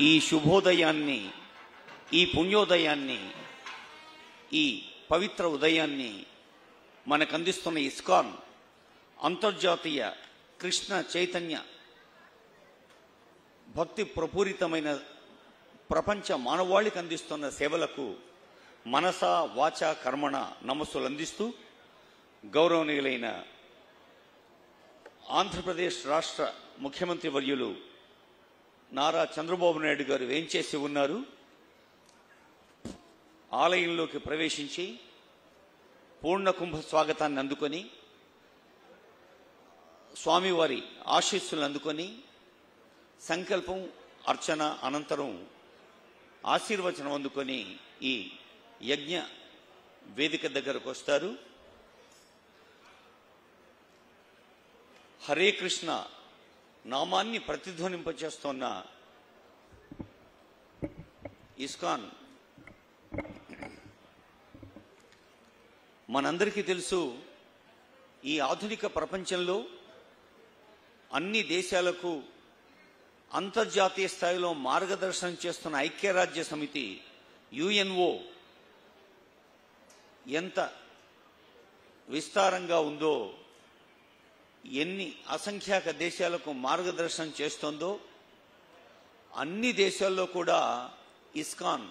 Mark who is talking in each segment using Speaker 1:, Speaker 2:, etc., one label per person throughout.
Speaker 1: ఈ శుభోదయాన్ని, ఈ పుణ్యోదయాన్ని, ఈ పవిత్ర ఉదయాన్ని మనకు అందిస్తున్న ఇస్కాన్ అంతర్జాతీయ కృష్ణ చైతన్య భక్తి ప్రపూరితమైన ప్రపంచ మానవాళికి అందిస్తున్న సేవలకు మనస వాచ కర్మణ నమస్సులు అందిస్తూ గౌరవనీయులైన ఆంధ్రప్రదేశ్ రాష్ట్ర ముఖ్యమంత్రి వర్యులు నారా చంద్రబాబు నాయుడు గారు వేంచేసి ఉన్నారు. ఆలయంలోకి ప్రవేశించి పూర్ణ కుంభ స్వాగతాన్ని అందుకొని స్వామివారి ఆశీస్సులు అందుకొని సంకల్పం అర్చన అనంతరం ఆశీర్వచనం అందుకొని ఈ యజ్ఞ వేదిక దగ్గరకు వస్తారు. హరే కృష్ణ నామాన్ని ప్రతిధ్వనింపచేస్తున్న ఇస్కాన్ మనందరికీ తెలుసు, ఈ ఆధునిక ప్రపంచంలో అన్ని దేశాలకు అంతర్జాతీయ స్థాయిలో మార్గదర్శనం చేస్తున్న ఐక్యరాజ్య సమితి యుఎన్ఓ ఎంత విస్తారంగా ఉందో, ఎన్ని అసంఖ్యాక దేశాలకు మార్గదర్శనం చేస్తోందో, అన్ని దేశాల్లో కూడా ఇస్కాన్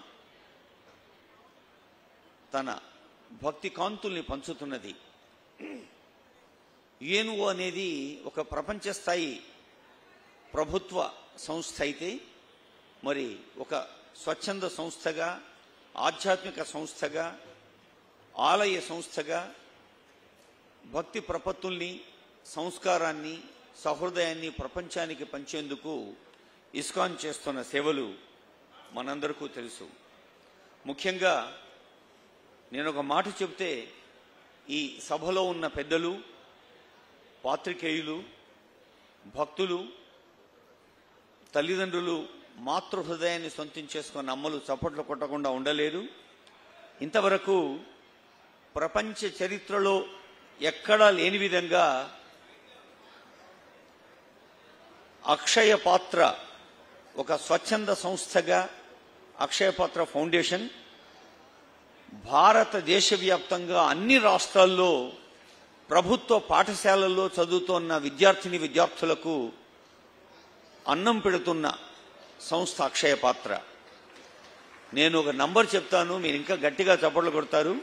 Speaker 1: తన భక్తి కాంతుల్ని పంచుతున్నది. యుఎన్ఓ అనేది ఒక ప్రపంచ స్థాయి ప్రభుత్వ సంస్థ అయితే, మరి ఒక స్వచ్ఛంద సంస్థగా, ఆధ్యాత్మిక సంస్థగా, ఆలయ సంస్థగా భక్తి ప్రపత్తుల్ని, సంస్కారాన్ని, సహృదయాన్ని ప్రపంచానికి పంచేందుకు ఇస్కాన్ చేస్తున్న సేవలు మనందరికీ తెలుసు. ముఖ్యంగా నేను ఒక మాట చెబితే, ఈ సభలో ఉన్న పెద్దలు, పాత్రికేయులు, భక్తులు, తల్లిదండ్రులు మాతృ హృదయాన్ని సొంతం చేసుకున్న అమ్మలు చప్పట్లు కొట్టకుండా ఉండలేరు. ఇంతవరకు ప్రపంచ చరిత్రలో ఎక్కడా లేని విధంగా అక్షయ పాత్ర ఒక స్వచ్ఛంద సంస్థగా అక్షయ పాత్ర ఫౌండేషన్ భారతదేశ వ్యాప్తంగా అన్ని రాష్ట్రాల్లో ప్రభుత్వ పాఠశాలల్లో చదువుతున్న విద్యార్థిని విద్యార్థులకు అన్నం పెడుతున్న సంస్థ అక్షయ పాత్ర. నేను ఒక నంబర్ చెప్తాను, మీరు ఇంకా గట్టిగా చప్పట్లు కొడతారు.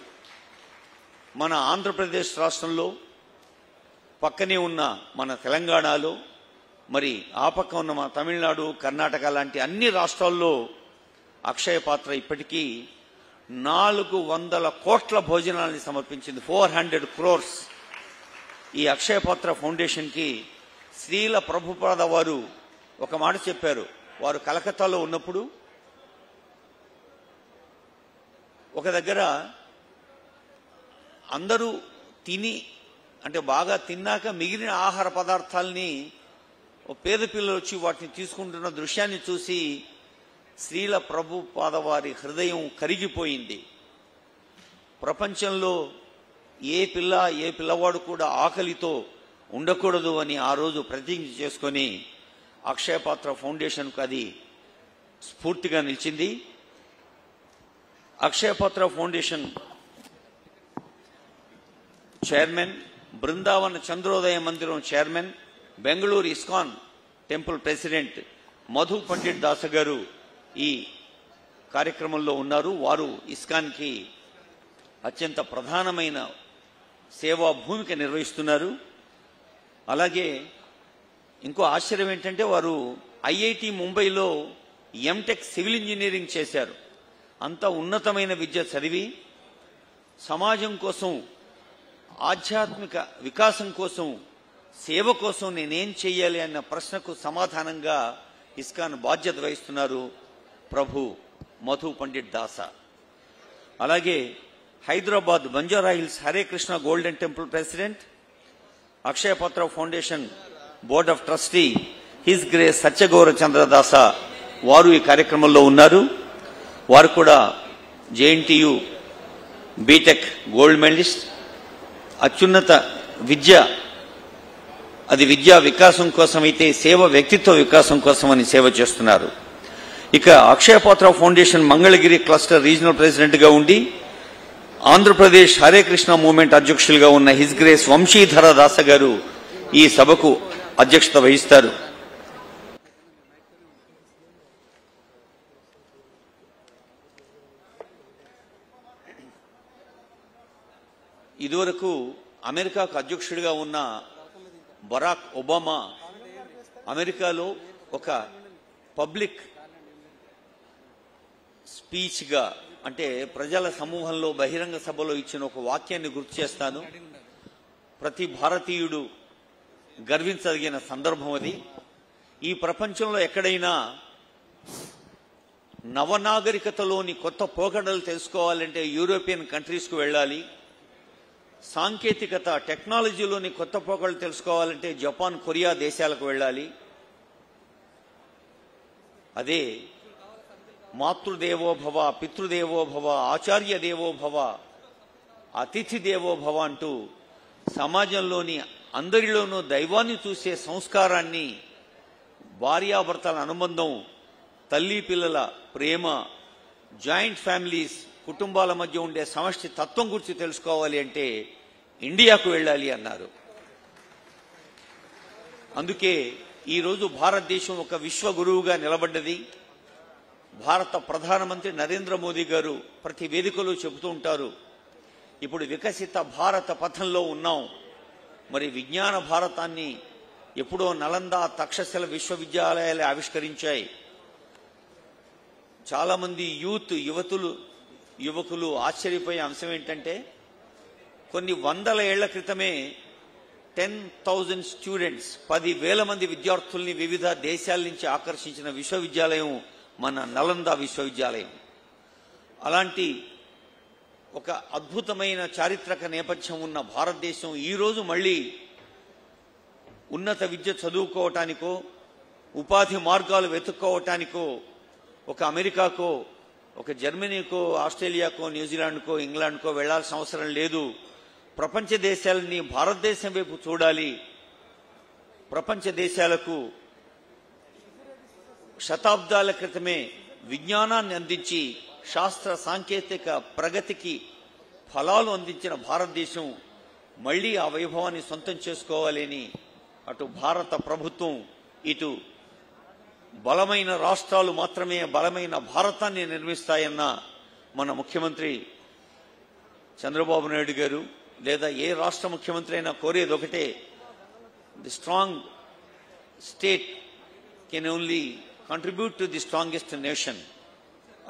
Speaker 1: మన ఆంధ్రప్రదేశ్ రాష్ట్రంలో, పక్కనే ఉన్న మన తెలంగాణలో, మరి ఆ పక్క ఉన్న మన తమిళనాడు, కర్ణాటక లాంటి అన్ని రాష్ట్రాల్లో అక్షయ పాత్ర ఇప్పటికీ 400 కోట్ల భోజనాన్ని సమర్పించింది. 400 crores. ఈ అక్షయ పాత్ర ఫౌండేషన్కి శ్రీల ప్రభుపాద వారు ఒక మాట చెప్పారు. వారు కలకత్తాలో ఉన్నప్పుడు ఒక దగ్గర అందరూ తిని, అంటే బాగా తిన్నాక మిగిలిన ఆహార పదార్థాలని పేద పిల్లలు వచ్చి వాటిని తీసుకుంటున్న దృశ్యాన్ని చూసి శ్రీల ప్రభుపాద వారి హృదయం కరిగిపోయింది. ప్రపంచంలో ఏ పిల్లవాడు కూడా ఆకలితో ఉండకూడదు అని ఆ రోజు ప్రతిజ్ఞ చేసుకొని అక్షయ పాత్ర ఫౌండేషన్కు అది స్ఫూర్తిగా నిలిచింది. అక్షయ Patra foundation chairman, Brindavana Chandrodaya Mandiram chairman, Bengaluru ISKCON temple president Madhu Pandit దాస గారు ఈ కార్యక్రమంలో ఉన్నారు. వారు ఇస్కాన్కి అత్యంత ప్రధానమైన సేవా భూమిక నిర్వహిస్తున్నారు. అలాగే ఇంకో ఆశ్చర్యం ఏంటంటే, వారు ఐఐటి ముంబైలో ఎంటెక్ సివిల్ ఇంజనీరింగ్ చేశారు. అంత ఉన్నతమైన విద్య చదివి సమాజం కోసం, ఆధ్యాత్మిక వికాసం కోసం, సేవ కోసం నేనేం చెయ్యాలి అన్న ప్రశ్నకు సమాధానంగా ఇస్కాన్ బాధ్యత వహిస్తున్నారు ప్రభు మధు పండిట్ దాస. అలాగే Hyderabad Banjara hills Hare Krishna golden temple president, Akshaya Patra foundation board of trustee his grace Satyagaura Chandradasa వారు ఈ కార్యక్రమంలో ఉన్నారు. వారు కూడా జేఎన్టీయు బీటెక్ గోల్డ్ మెడలిస్ట్. అత్యున్నత విద్య అది విద్యా వికాసం కోసమైతే సేవ వ్యక్తిత్వ వికాసం కోసమని సేవ చేస్తున్నారు. ఇక Akshayapatra foundation Mangalagiri cluster regional president గా ఉండి ఆంధ్రప్రదేశ్ హరే కృష్ణ మూవ్మెంట్ అధ్యక్షులుగా ఉన్న హిజ్ గ్రేస్ వంశీధర దాస గారు ఈ సభకు అధ్యక్షత వహిస్తారు. ఇదివరకు అమెరికాకు అధ్యక్షుడిగా ఉన్న బరాక్ ఒబామా అమెరికాలో ఒక పబ్లిక్ స్పీచ్గా అంటే ప్రజల సమూహంలో బహిరంగ సభలో ఇచ్చిన ఒక వాక్యాన్ని గుర్తు చేస్తాను. ప్రతి భారతీయుడు గర్వించదగిన సందర్భం అది. ఈ ప్రపంచంలో ఎక్కడైనా నవనాగరికతలోని కొత్త పోకడలు తెలుసుకోవాలంటే యూరోపియన్ కంట్రీస్కు వెళ్ళాలి. సాంకేతికత టెక్నాలజీలోని కొత్త పోకడలు తెలుసుకోవాలంటే జపాన్, కొరియా దేశాలకు వెళ్ళాలి. అదే మాతృదేవోభవ, పితృదేవోభవ, ఆచార్య దేవోభవ, అతిథి దేవోభవ అంటూ సమాజంలోని అందరిలోనూ దైవాన్ని చూసే సంస్కారాన్ని, భార్యాభర్తల అనుబంధం, తల్లి పిల్లల ప్రేమ, జాయింట్ ఫ్యామిలీస్ కుటుంబాల మధ్య ఉండే సమష్టి తత్వం గురించి తెలుసుకోవాలి అంటే ఇండియాకు వెళ్ళాలి అన్నారు. అందుకే ఈరోజు భారతదేశం ఒక విశ్వ గురువుగా నిలబడ్డది. భారత ప్రధానమంత్రి నరేంద్ర మోదీ గారు ప్రతి వేదికలో చెబుతూ ఉంటారు, ఇప్పుడు వికసిత భారత పథంలో ఉన్నాం. మరి విజ్ఞాన భారతాన్ని ఎప్పుడో నలంద, తక్షశిల విశ్వవిద్యాలయాలు ఆవిష్కరించాయి. చాలా మంది యువకులు ఆశ్చర్యపోయే అంశం ఏంటంటే కొన్ని వందల ఏళ్ల క్రితమే 10,000 స్టూడెంట్స్, 10,000 మంది విద్యార్థుల్ని వివిధ దేశాల నుంచి ఆకర్షించిన విశ్వవిద్యాలయం మన నలంద విశ్వవిద్యాలయం. అలాంటి ఒక అద్భుతమైన చారిత్రక నేపథ్యం ఉన్న భారతదేశం ఈరోజు మళ్ళీ ఉన్నత విద్య చదువుకోవటానికో, ఉపాధి మార్గాలు వెతుక్కోవటానికో ఒక అమెరికాకో, ఒక జర్మనీకో, ఆస్ట్రేలియాకో, న్యూజిలాండ్కో, ఇంగ్లాండ్కో వెళ్లాల్సిన అవసరం లేదు. ప్రపంచ దేశాలని భారతదేశం వైపు చూడాలి. ప్రపంచ దేశాలకు శతాబ్దాల క్రితమే విజ్ఞానాన్ని అందించి శాస్త్ర సాంకేతిక ప్రగతికి ఫలాలు అందించిన భారతదేశం మళ్లీ ఆ వైభవాన్ని సొంతం చేసుకోవాలని అటు భారత ప్రభుత్వం, ఇటు బలమైన రాష్ట్రాలు మాత్రమే బలమైన భారతాన్ని నిర్మిస్తాయన్న మన ముఖ్యమంత్రి చంద్రబాబు నాయుడు గారు, లేదా ఏ రాష్ట్ర ముఖ్యమంత్రి అయినా కోరేది ఒకటే, the strong state can only contribute to the strongest nation.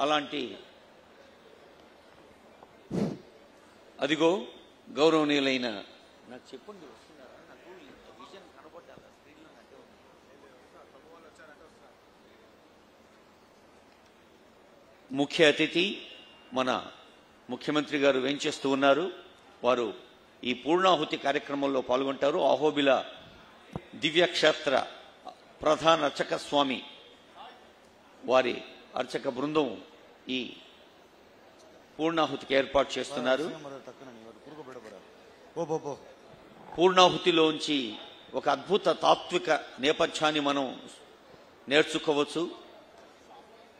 Speaker 1: అలాంటి అదిగో గౌరవనీయులైన నాకు చెప్పండి ముఖ్య అతిథి మన ముఖ్యమంత్రి గారు వేంచేస్తూ ఉన్నారు. వారు ఈ పూర్ణాహుతి కార్యక్రమంలో పాల్గొంటారు. అహోబిల దివ్యక్షేత్ర ప్రధాన అర్చక స్వామి వారి అర్చక బృందం ఈ పూర్ణాహుతికి ఏర్పాటు చేస్తున్నారు. పూర్ణాహుతిలోంచి ఒక అద్భుత తాత్విక నేపథ్యాన్ని మనం నేర్చుకోవచ్చు.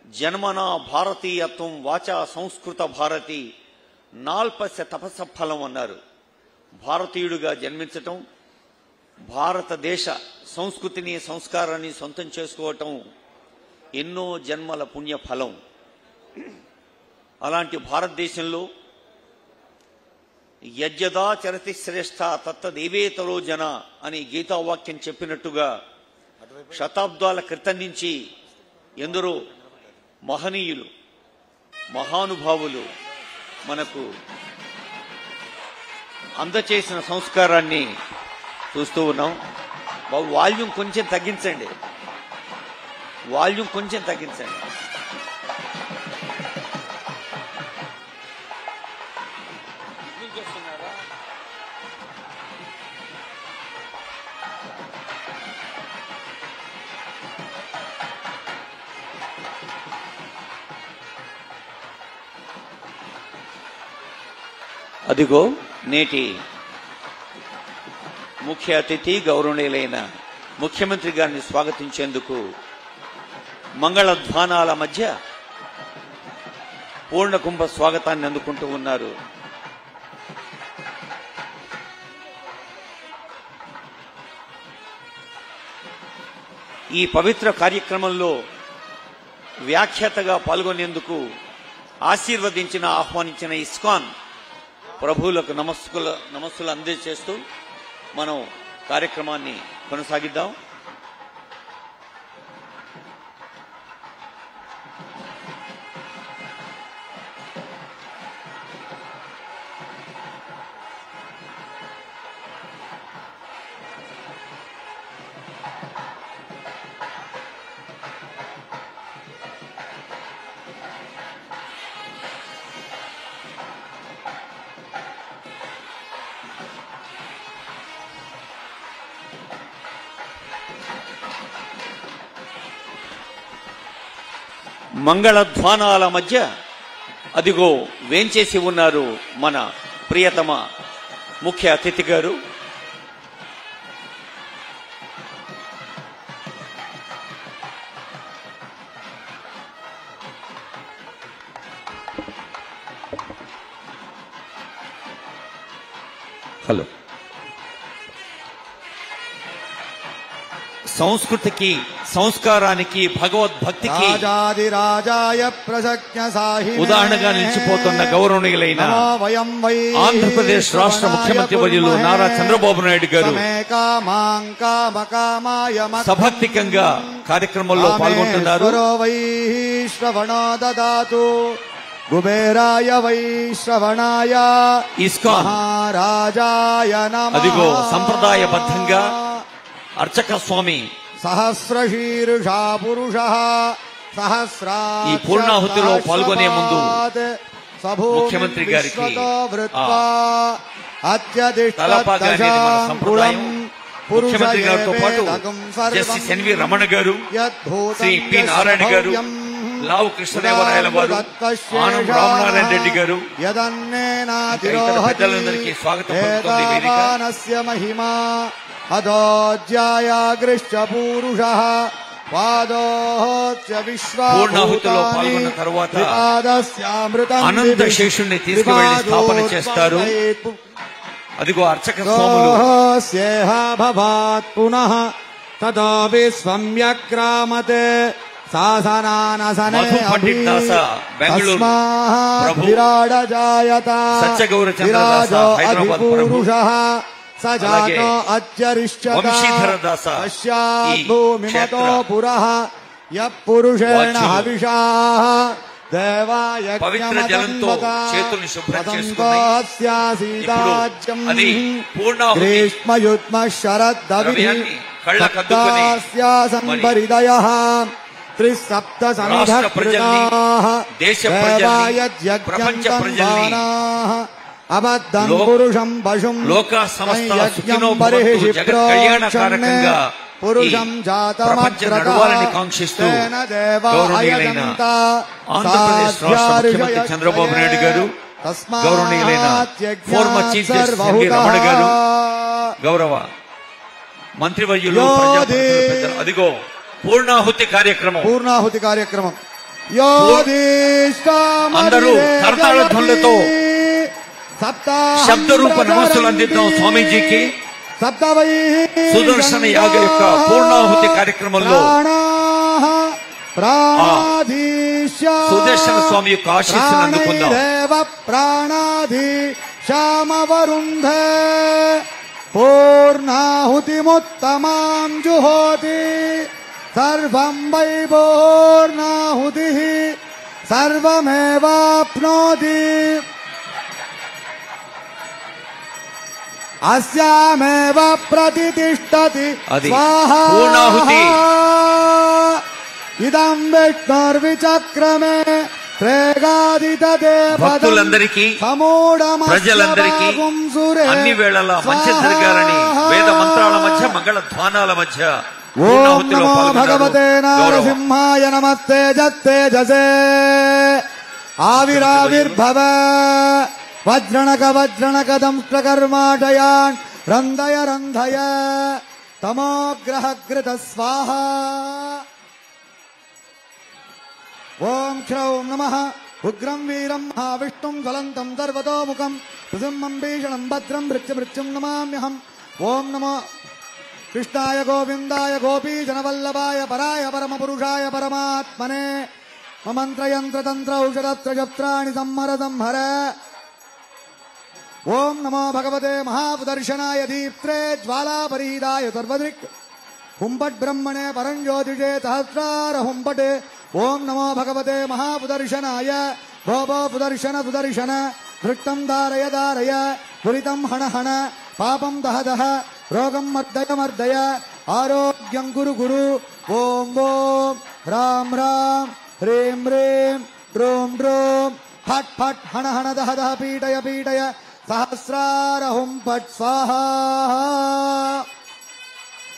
Speaker 1: జన్మన భారతీయత్వం వాచా సంస్కృత భారతి నాల్పస్య తపస్స ఫలం అన్నారు. భారతీయుడిగా జన్మించటం, భారతదేశ సంస్కృతిని సంస్కారాన్ని సొంతం చేసుకోవటం ఎన్నో జన్మల పుణ్య ఫలం. అలాంటి భారతదేశంలో యజ్జదా చరతి శ్రేష్ఠ తత్తదేవేతరో జన అని గీతావాక్యం చెప్పినట్టుగా శతాబ్దాల క్రితం నుంచి ఎందరో మహనీయులు, మహానుభావులు మనకు అందచేసిన సంస్కారాన్ని చూస్తూ ఉన్నాం. వాల్యూమ్ కొంచెం తగ్గించండి, వాల్యూమ్ కొంచెం తగ్గించండి. అదిగో నేటి ముఖ్య అతిథి గౌరవనీయులైన ముఖ్యమంత్రి గారిని స్వాగతించేందుకు మంగళధ్వానాల మధ్య పూర్ణకుంభ స్వాగతాన్ని అందుకుంటూ ఉన్నారు. ఈ పవిత్ర కార్యక్రమంలో వ్యాఖ్యాతగా పాల్గొనేందుకు ఆహ్వానించిన ఇస్కాన్ ప్రభువులకు నమస్సులు అందజేస్తూ మనం కార్యక్రమాన్ని కొనసాగిద్దాం. మంగళధ్వానాల మధ్య అదిగో వేంచేసి ఉన్నారు మన ప్రియతమ ముఖ్య అతిథి గారు. హలో. సంస్కృతికి, సంస్కారానికి, భగవద్భక్తికి ఉదాహరణగా నిలిచిపోతున్న గౌరవనీయులైన ఆంధ్రప్రదేశ్ రాష్ట్ర ముఖ్యమంత్రి వర్యులు నారా చంద్రబాబు నాయుడు గారు సభక్తికంగా కార్యక్రమంలో పాల్గొంటున్నారు.
Speaker 2: కుబేరాయ వైశ్రవణాయ
Speaker 1: ఇస్కాన్ అదిగో సంప్రదాయబద్ధంగా అర్చక స్వామి
Speaker 2: సహస్రశీర్షా పురుష సహస్రా
Speaker 1: ఈ పూర్ణాహుతిలో పాల్గొనే ముందు ముఖ్యమంత్రి గారికి తలపాగా అనేది మన సంప్రదాయం. ముఖ్యమంత్రి గారితో పాటు జస్టిస్ ఎన్వి రమణ గారు, శ్రీ పి నారాయణ గారు, లావు కృష్ణదేవరాయల వారు, ఆనం రామనారాయణ రెడ్డి గారు, పెద్దలందరికీ స్వాగతం పలుకుతోంది వేదిక.
Speaker 2: అదోజ్యాయాగృష్ట పూరుషః పాదోచ్య
Speaker 1: పూర్ణాహుతిలో పాల్గొన్న తరువాత అనంత శేషుణ్ణి తీసుకువెళ్లి స్థాపన చేస్తారు. అదిగో అర్చక స్వాములు.
Speaker 2: భవాత్ పునః తదో విస్వమ్యక్రామతే శాసనానసనే
Speaker 1: పండితదాస బెంగళూరు ప్రభు, సత్యగౌరచంద్రదాస హైదరాబాద్ ప్రభు, వంశీధర దాస
Speaker 2: పురుషేణ హవిషా
Speaker 1: పవిత్ర జలంతో చేతుల్ని శుభ్రం చేసుకుని
Speaker 2: గ్రీష్మయుగ్మ శరద్దవిపరిదయ త్రిసప్త
Speaker 1: దేశ ప్రపంచ ప్రజల్ని
Speaker 2: అబద్ధం పురుషం పశుం
Speaker 1: లోక సమస్త సుఖినో భవంతు జగత్ కళ్యాణకారకంగా
Speaker 2: పురుషం
Speaker 1: నడవాలని కాంక్షిస్తూ గౌరవనీయులైన ఆంధ్రప్రదేశ్ రాష్ట్ర ముఖ్యమంత్రి చంద్రబాబు నాయుడు గారు, గౌరవనీయులైన former chief justice N V Ramana garu, గౌరవ మంత్రివర్యులు, ప్రజాప్రతినిధులు, పెద్దలు, అదిగో పూర్ణాహుతి కార్యక్రమం. అందరూ కర్తాళ ధ్వనులతో శబ్దరూప నమస్సులు అందిద్దాం స్వామీజీకి. సుదర్శన యాగ యొక్క పూర్ణాహుతి కార్యక్రమంలో సుదర్శన స్వామి యొక్క ఆశీస్సును అందుకుందాం.
Speaker 2: ప్రాణాధీశామవరుంధే పూర్ణాహుతిముత్తమాం జుహోతి సర్వం వై పూర్ణాహుతిః సర్వమేవాప్నోతి అస్యామేవ ప్రతిష్ఠతి స్వాహా ఇదం విష్ణుర్విచక్రమే
Speaker 1: భక్తులందరికీ, ప్రజలందరికీ అన్ని వేళలా మంచి జరగాలని వేద మంత్రాల మధ్య, మంగళ ధ్వానాల మధ్య
Speaker 2: ఓం నమో భగవతే నారసింహాయ నమస్తే జత్తేజసే ఆవిరావిర్భవ వజ్రణక దంష్ట్రకర్మాటయాన్ రంధయ తమోగ్రహకృత స్వాహా. ఓం నమః ఉగ్రం వీరం మహావిష్ణుం జ్వలంతం సర్వతోముఖం నృసింహం భీషణం భద్రం భృత్యమృత్యుం నమామ్యహం. ఓం నమో కృష్ణాయ గోవిందాయ గోపీజనవల్లభాయ పరాయ పరమపురుషాయ పరమాత్మనే మంత్రయంత్రతంత్ర ఔషధత్రజప్త్రాణి సంహర సంహర. ఓం నమో భగవతే మహాపుదర్శనాయ దీప్త్రే జ్వాలాపరీదాయ సర్వదృక్ హుంపట్ బ్రహ్మణే పరంజ్యోతిషే సహస్రార హుంపటే. ఓం నమో భగవతే మహాపుదర్శనాయ భోభో పుదర్శన సుదర్శన దృక్తం దారయ దారయ దురితం హణ హణ పాపం దహ దహ రోగం మర్దయ మర్దయ ఆరోగ్యం గురు గురు. ఓం ఓం రాం రాం హ్రీం హ్రీం డ్రోం డ్రోం ఫట్ ఫట్ హణ హణ దహ దహ పీటయ పీటయ సహస్రార హుంపట్ స్వాహా.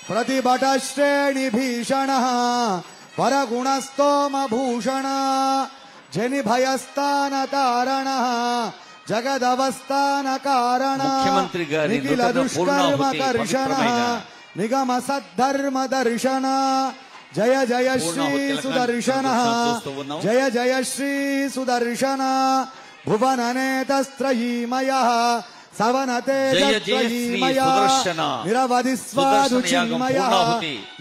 Speaker 2: ప్రతిభట శ్రేణి భీషణ వరగుణస్తోమ భూషణ జని భయస్థాన తారణ జగదవస్థాన కారణ
Speaker 1: ముఖ్యమంత్రి గారి
Speaker 2: నిఖిల దుష్కర్మ కర్షణ నిగమ సద్ధర్మ దర్శన జయ జయ శ్రీ సుదర్శన జయ జయ శ్రీ సుదర్శన భువన నేతస్త్రయీమయ సవనతేజస్త్రయీమయ నిరవధి స్వాదు చిన్మయ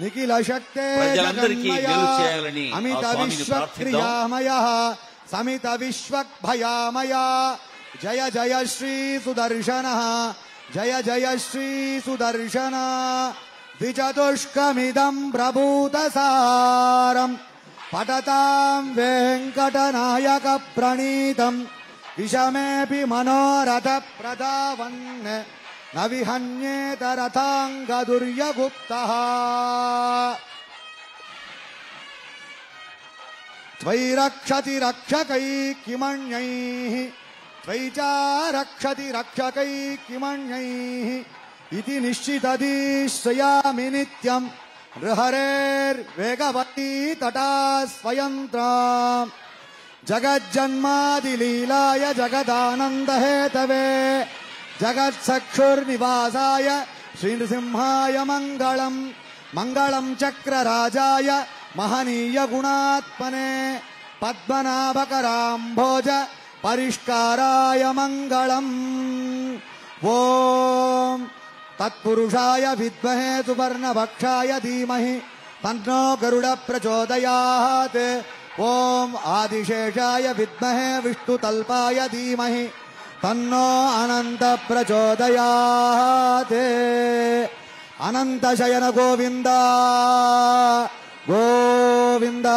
Speaker 2: నిఖిల శక్తే జగన్మయ అమిత విశ్వక్రియామయ సమిత విశ్వభయామయ జయ జయ శ్రీ సుదర్శన జయ జయ శ్రీ సుదర్శన. ద్విచతుష్కమిదం ప్రభూతసారం పఠతాం వెంకటనాయక ప్రణీతం విషమేపి మనోరథ ప్రధావన్ న విహన్యేత రథాంగ దుర్యగుప్తః. త్వయి రక్షతి రక్షకై కిమణ్యైః త్వయి చ రక్షతి రక్షకై కిమణ్యైః ఇతి నిశ్చితదీశ్రయామి నిత్యం హరేర్వేగవతీ తటా స్వయంత్రాం జగజ్జన్మాదిలీలాయ జగదానందహేతవే జగత్సక్షుర్నివాసాయ శ్రీనృసింహాయ మంగళం. మంగళం చక్రరాజాయ మహనీయ గుణాత్మనే పద్మనాభకరాంభోజ పరిష్కారాయ మంగళం. ఓం తత్పురుషాయ విద్మహే సువర్ణభక్షాయ ధీమహి తన్నో గరుడ ప్రచోదయాత్. ఓం ఆదిశేషాయ విద్మహే విష్ణుతల్పాయ ధీమహి తన్నో అనంత ప్రచోదయాత్. అనంతశయన గోవింద గోవింద.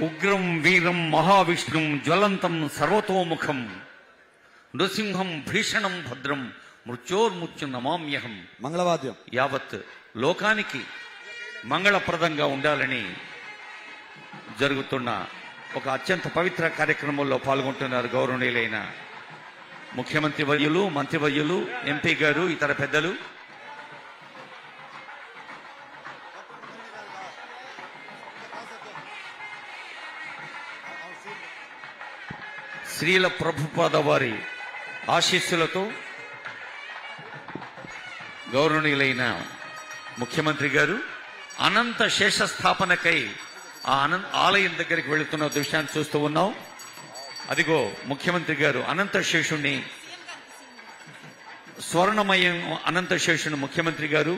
Speaker 3: ఉగ్రం వీరం మహావిష్ణుం జ్వలంతం సర్వతోముఖం నృసింహం భీషణం భద్రం మృత్యోర్ముత్యు నమామ్యహం.
Speaker 2: మంగళవాద్యం
Speaker 3: యావత్ లోకానికి మంగళప్రదంగా ఉండాలని జరుగుతున్న ఒక అత్యంత పవిత్ర కార్యక్రమంలో పాల్గొంటున్నారు గౌరవనీయులైన ముఖ్యమంత్రి వర్యులు, మంత్రివర్యులు, ఎంపీ గారు, ఇతర పెద్దలు. శ్రీల ప్రభుపాద వారి ఆశీస్సులతో గౌరవనీయులైన ముఖ్యమంత్రి గారు అనంత శేష స్థాపనకై ఆ ఆలయం దగ్గరికి వెళుతున్న దృశ్యాన్ని చూస్తూ ఉన్నాం. అదిగో ముఖ్యమంత్రి గారు అనంత శేషుణ్ణి, స్వర్ణమయం అనంత శేషుని ముఖ్యమంత్రి గారు,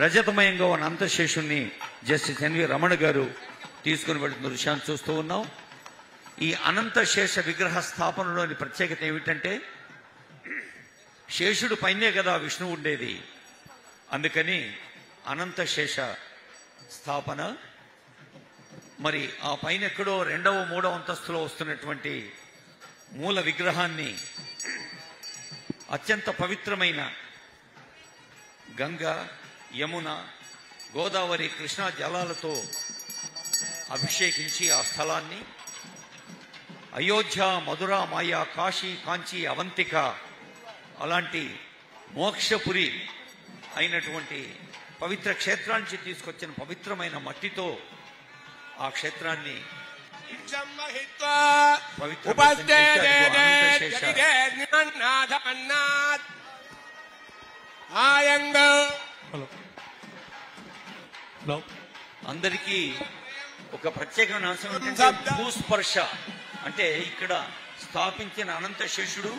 Speaker 3: రజతమయంగా ఉన్న అనంత శేషుణ్ణి జస్టిస్ ఎన్వి రమణ గారు తీసుకుని వెళుతున్న దృశ్యాన్ని చూస్తూ ఉన్నాం. ఈ అనంత శేష విగ్రహ స్థాపనలోని ప్రత్యేకత ఏమిటంటే శేషుడు పైనే కదా విష్ణువు ఉండేది. అందుకని అనంత శేష స్థాపన. మరి ఆ పైన ఎక్కడో 2వ 3వ అంతస్తులో వస్తున్నటువంటి మూల విగ్రహాన్ని అత్యంత పవిత్రమైన గంగా, యమున, గోదావరి, కృష్ణా జలాలతో అభిషేకించి ఆ స్థలాన్ని అయోధ్య, మధుర, మాయా, కాశీ, కాంచీ, అవంతిక అలాంటి మోక్షపురి అయినటువంటి పవిత్ర క్షేత్రానికి తీసుకొచ్చిన పవిత్రమైన మట్టితో ఆ క్షేత్రాన్ని అందరికీ ఒక ప్రత్యేకమైన అంశం ఏంటంటే భూస్పర్శ. అంటే ఇక్కడ స్థాపించిన అనంత శేషుడు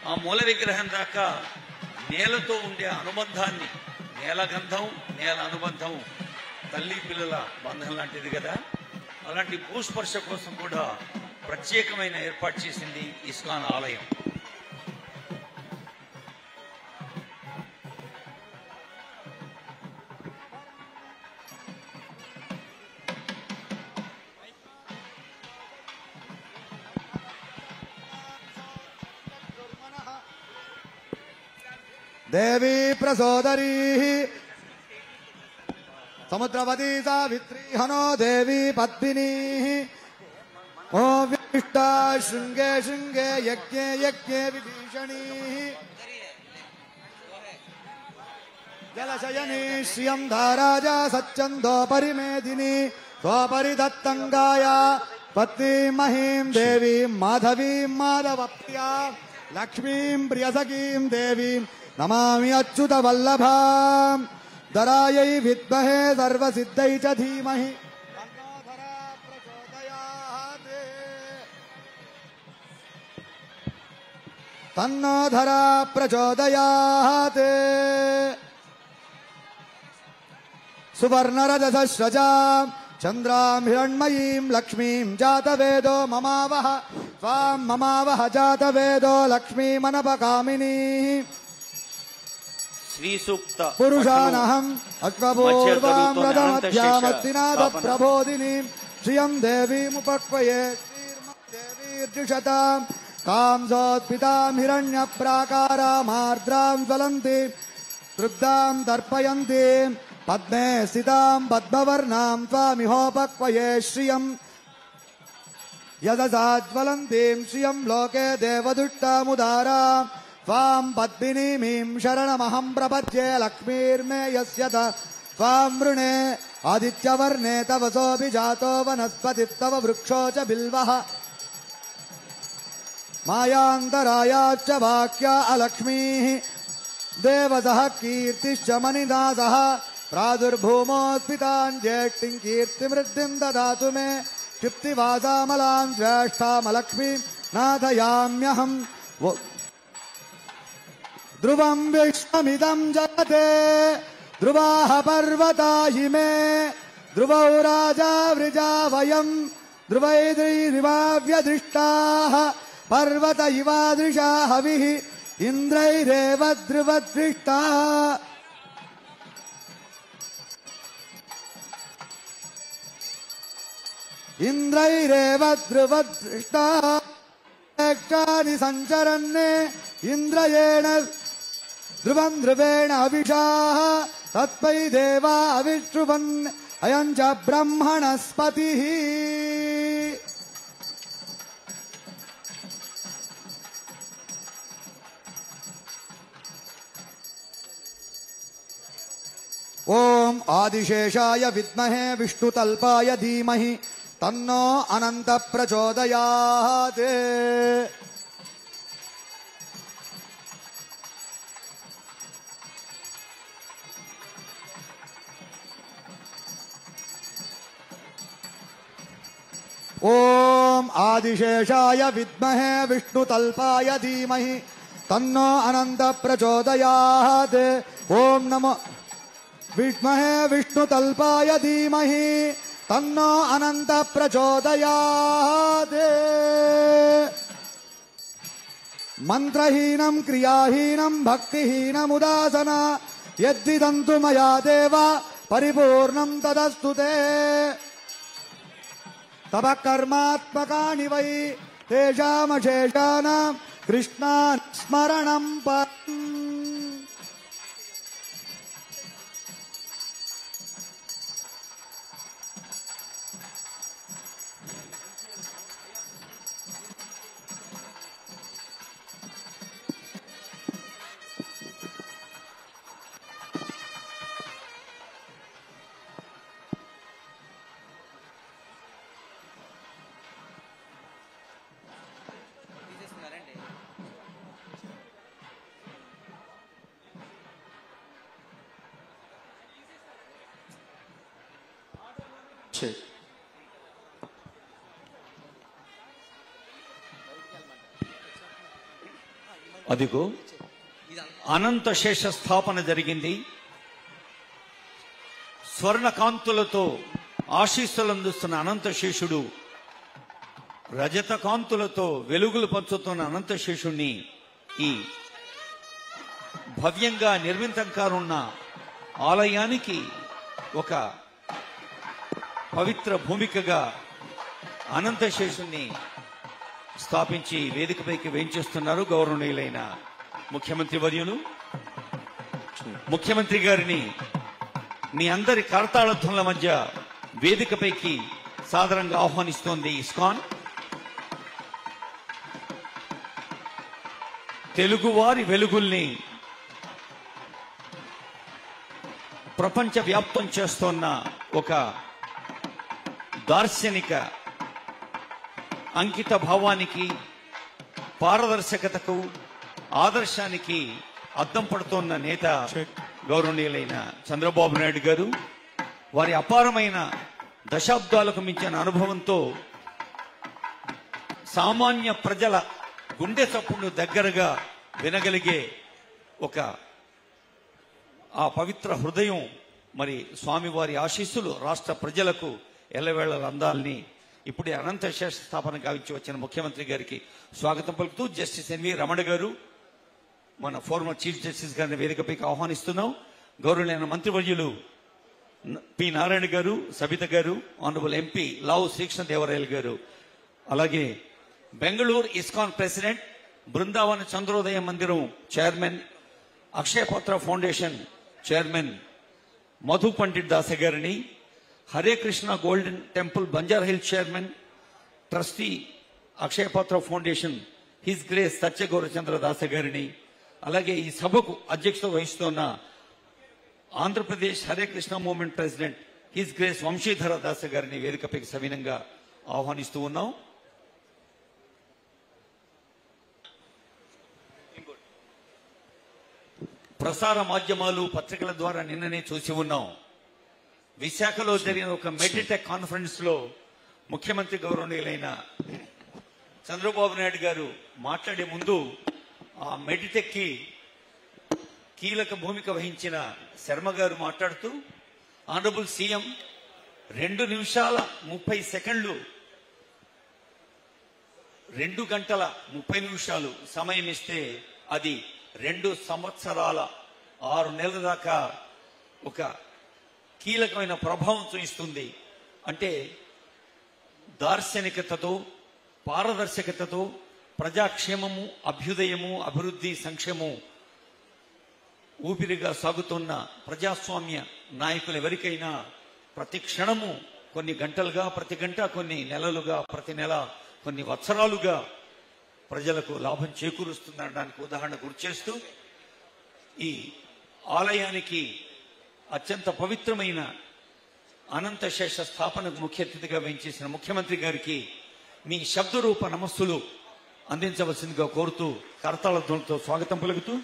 Speaker 3: ఆ మూల విగ్రహం దాకా నేలతో ఉండే అనుబంధాన్ని, నేల గంధం నేల అనుబంధం తల్లి పిల్లల బంధం లాంటిది కదా, అలాంటి భూస్పర్శ కోసం కూడా ప్రత్యేకమైన ఏర్పాటు చేసింది ఇస్కాన్ ఆలయం.
Speaker 2: देवी प्रसोदरी समुद्रवती सावित्री हनो देवी पद्मिनी ओ विष्टा शृंगे शृंगे यज्ञे यज्ञे विभीषणी जलशयनी श्रियं धाराजा सच्चंदो परिमेदिनी स्वपरिदत्तंगाया पत्नी महीं देवीं माधवीं माधवप्रिया लक्ष्मीं प्रियसखीं देवीं नमामि अच्युत वल्लभां दरायै विद्महे सर्वसिद्धै च धीमहि तन्नो धरा प्रचोदयात् सुवर्णरजतस्रजां चन्द्रां हिरण्मयीं लक्ष्मीं जातवेदो ममावह त्वां ममावह जातवेदो लक्ष्मीमनपकामिनी
Speaker 1: శ్రీ సూక్త
Speaker 2: पुरुषानहम् अश्वपूर्वां रथमध्यामत्तिनाद प्रबोधिनीं श्रियं देवीमुपक्वये श्रीर्देवीर्जुषतां कांसोत्पितां हिरण्यप्राकारामार्द्रां ज्वलन्तीं तृप्तां तर्पयन्तीं पद्मे स्थितां पद्मवर्णां त्वामिहोपक्वये श्रियं यदसाज्वलन्तीं श्रियं लोके देवदुष्टामुदारां त्वां पद्मिनीमीं शरणमहं प्रपद्ये लक्ष्मीर्मे यस्य त्वां वृणे आदित्यवर्णे तव सोऽपि जातो वनस्पतिस्तव वृक्षो च बिल्वः मायान्तरायाश्च वाक्या अलक्ष्मीः देवसः कीर्तिश्च मनिदासः प्रादुर्भूमोत्पितां ज्येष्ठिं कीर्तिमृद्धिं ददातु मे क्षिप्तिवासामलां ज्येष्ठामलक्ष्मीं नाथयाम्यहम् ध्रुवं विश्वमिदं जगते ध्रुवाः पर्वता इमे ध्रुवौ राजा वृजा वयं ध्रुवैर्दैरिवाव्यदृष्टाः पर्वत इवादृशा हविः इन्द्रैरेव ध्रुवदृष्टाः इन्द्रैरेव ध्रुवदृष्टाः क्षानि सञ्चरन्ने इन्द्रयेण ध्रुवं ध्रुवेण अविषाः तत्पै देवा अविश्रुवन् अयं च ब्रह्मणस्पतिः ओम आदिशेषाय विद्महे विष्णुतल्पाय धीमहि तन्नो अनंत प्रचोदयात्। ओम आदिशेषाय विद्महे विष्णुतल्पाय धीमहि तन्नो अनंत प्रचोदयात्। ओम नमो विद्महे विष्णुतल्पाय धीमहि तन्नो अनंत प्रचोदयात्। मंत्रहीनं क्रियाहीनं भक्तिहीनमुदासन यद्विदन्तु मया देव परिपूर्णं तदस्तु ते। तव कर्मात्मकानि वै तेषामशेषाणां कृष्णान् स्मरणं परम्।
Speaker 3: అదిగో అనంత శేష స్థాపన జరిగింది. స్వర్ణకాంతులతో ఆశీస్సులు అందిస్తున్న అనంత శేషుడు, రజత కాంతులతో వెలుగులు పంచుతున్న అనంత శేషుణ్ణి ఈ భవ్యంగా నిర్మితం కానున్న ఆలయానికి ఒక పవిత్ర భూమికగా అనంత శేషుణ్ణి స్థాపించి వేదికపైకి వేంచేస్తున్నారు గౌరవనీయులైన ముఖ్యమంత్రి వర్యులు. ముఖ్యమంత్రి గారిని మీ అందరి కరతాళధ్వనుల మధ్య వేదికపైకి సాదరంగా ఆహ్వానిస్తోంది ఇస్కాన్. తెలుగువారి వెలుగుల్ని ప్రపంచ వ్యాప్తం చేస్తోన్న ఒక దార్శనిక అంకిత భావానికి, పారదర్శకతకు, ఆదర్శానికి అద్దం పడుతోన్న నేత గౌరవనీయులైన చంద్రబాబు నాయుడు గారు. వారి అపారమైన దశాబ్దాలకు మించిన అనుభవంతో సామాన్య ప్రజల గుండె చప్పుడును దగ్గరగా వినగలిగే ఒక ఆ పవిత్ర హృదయం, మరి స్వామివారి ఆశీస్సులు రాష్ట్ర ప్రజలకు ఎల్లవేళల అందాలని ఇప్పుడే అనంత శేష స్థాపన గావించి వచ్చిన ముఖ్యమంత్రి గారికి స్వాగతం పలుకుతూ జస్టిస్ ఎన్వి రమణ గారు, మన ఫార్మర్ చీఫ్ జస్టిస్ గారిని వేదికపైకి ఆహ్వానిస్తున్నాం. గౌరవనీయులైన మంత్రివర్యులు పి నారాయణ గారు, సబిత గారు, ఆనరబుల్ ఎంపీ లావు శ్రీకృష్ణదేవరాయలు గారు, అలాగే Bengaluru ISKCON president, Brindavana Chandrodaya Mandiram chairman, Akshayapatra foundation chairman Madhu Pandit Dasa గారిని, Hare Krishna golden temple Banjara hill chairman, trustee Akshayapatra foundation his grace Satyagaurachandra Dasa గారిని, అలాగే ఈ సభకు అధ్యక్షత వహిస్తున్న Andhra Pradesh Hare Krishna movement president his grace Vamshidhara Dasa గారిని వేదికపైకి సవినంగా ఆహ్వానిస్తూ ఉన్నాం. ప్రసార మాధ్యమాలు, పత్రికల ద్వారా నిన్ననే చూసి ఉన్నాం. విశాఖలో జరిగిన ఒక మెడిటెక్ కాన్ఫరెన్స్ లో ముఖ్యమంత్రి గౌరవనీయులైన చంద్రబాబు నాయుడు గారు మాట్లాడే ముందు ఆ మెడిటెక్ కి కీలక భూమిక వహించిన శర్మ గారు మాట్లాడుతూ, ఆనరబుల్ సీఎం 2 నిమిషాల 30 సెకండ్లు 2 గంటల 30 నిమిషాలు సమయం ఇస్తే అది 2 సంవత్సరాల 6 నెలల దాకా ఒక కీలకమైన ప్రభావం చూపిస్తుంది. అంటే దార్శనికతతో, పారదర్శకతతో ప్రజాక్షేమము, అభ్యుదయము, అభివృద్ధి, సంక్షేమం ఊపిరిగా సాగుతున్న ప్రజాస్వామ్య నాయకులు ఎవరికైనా ప్రతి క్షణము కొన్ని గంటలుగా, ప్రతి గంట కొన్ని నెలలుగా, ప్రతి నెల కొన్ని వత్సరాలుగా ప్రజలకు లాభం చేకూరుస్తుందనడానికి ఉదాహరణ గుర్తు చేస్తూ, ఈ ఆలయానికి అత్యంత పవిత్రమైన అనంత శేష స్థాపనకు ముఖ్య అతిథిగా వేయించేసిన ముఖ్యమంత్రి గారికి మీ శబ్దరూప నమస్సులు అందించవలసిందిగా కోరుతూ కరతాళధ్వనులతో స్వాగతం పలుకుతూ,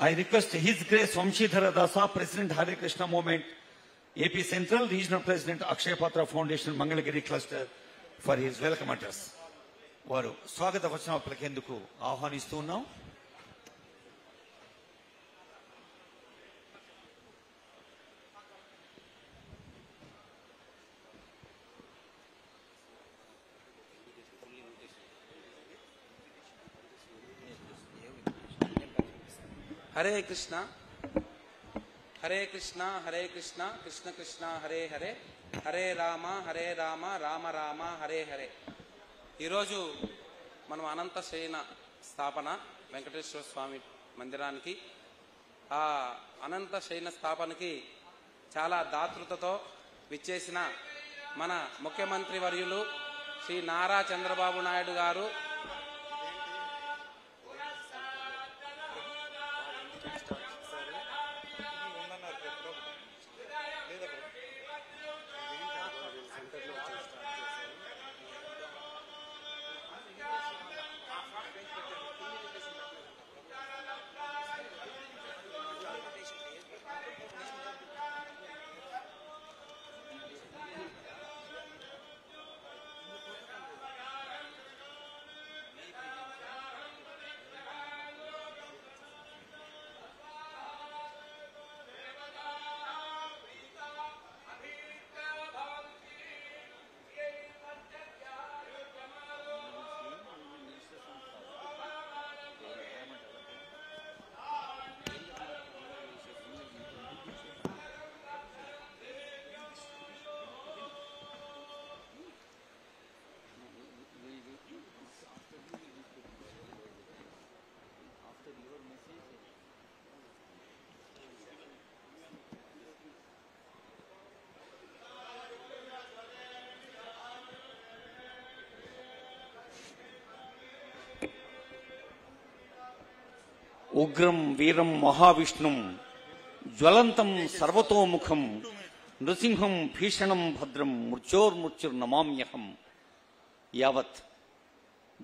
Speaker 3: I request His Grace Vamshidhara Dasa, President Hare Krishna Movement, AP Central, Regional President Akshayapatra Foundation, Mangalagiri Cluster, for his welcome address. వారు స్వాగత వచనం పలికేందుకు ఆహ్వానిస్తూ ఉన్నాం.
Speaker 4: హరే కృష్ణ హరే కృష్ణ హరే కృష్ణ కృష్ణ కృష్ణ హరే హరే హరే రామ రామ రామ హరే హరే. ఈరోజు మనం అనంత శయన స్థాపన వెంకటేశ్వర స్వామి మందిరానికి, ఆ అనంత శయన స్థాపనకి చాలా దాతృతతో విచ్చేసిన మన ముఖ్యమంత్రి వర్యులు శ్రీ నారా చంద్రబాబు నాయుడు గారు,
Speaker 1: ఉగ్రం వీరం మహావిష్ణుం జ్వలంతం సర్వతోముఖం నృసింహం భీషణం భద్రం మృత్యోర్మృత్యుర్నమామ్యహం. యావత్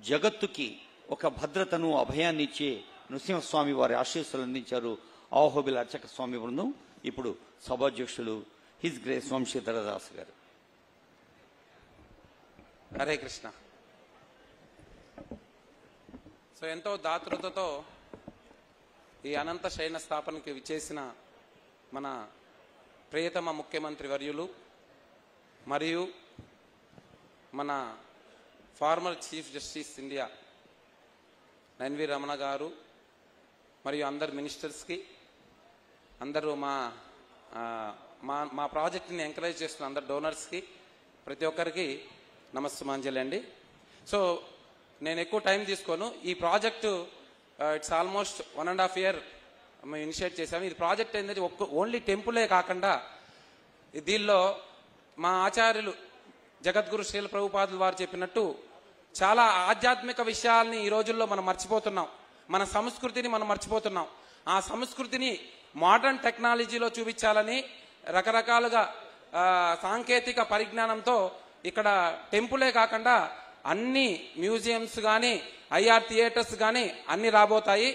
Speaker 1: జగత్తుకి ఒక భద్రతను అభయాన్ని ఇచ్చే నృసింహస్వామి వారి ఆశీస్సులు అందించారు ఆహోబిల అర్చక స్వామి బృందం. ఇప్పుడు సభాధ్యక్షులు హిజ్ గ్రేస్ వంశీధరదాస్ గారు.
Speaker 4: హరే కృష్ణ. సో ఎంతో దాతృతతో ఈ అనంత శయన స్థాపనకి విచ్చేసిన మన ప్రియతమ ముఖ్యమంత్రి వర్యులు మరియు మన former chief justice India N V Ramana garu మరియు అందరు మినిస్టర్స్కి, అందరూ మా ప్రాజెక్ట్ని ఎంకరేజ్ చేస్తున్న అందరు డోనర్స్కి, ప్రతి ఒక్కరికి నమస్సుమాంజలి అండి. సో నేను ఎక్కువ టైం తీసుకోను. ఈ ప్రాజెక్టు ఇట్స్ ఆల్మోస్ట్ 1.5 year మేము ఇనిషియేట్ చేసాము. ఇది ప్రాజెక్ట్ ఏంటంటే ఓన్లీ టెంపులే కాకుండా దీనిలో మా ఆచార్యులు జగద్గురు శ్రీల ప్రభుపాదులు వారు చెప్పినట్టు చాలా ఆధ్యాత్మిక విషయాల్ని ఈ రోజుల్లో మనం మర్చిపోతున్నాం. మన సంస్కృతిని మనం మర్చిపోతున్నాం. ఆ సంస్కృతిని మోడర్న్ టెక్నాలజీలో చూపించాలని రకరకాలుగా సాంకేతిక పరిజ్ఞానంతో ఇక్కడ టెంపులే కాకుండా అన్ని మ్యూజియంస్ కానీ ఐఆర్ థియేటర్స్ కానీ అన్ని రాబోతాయి.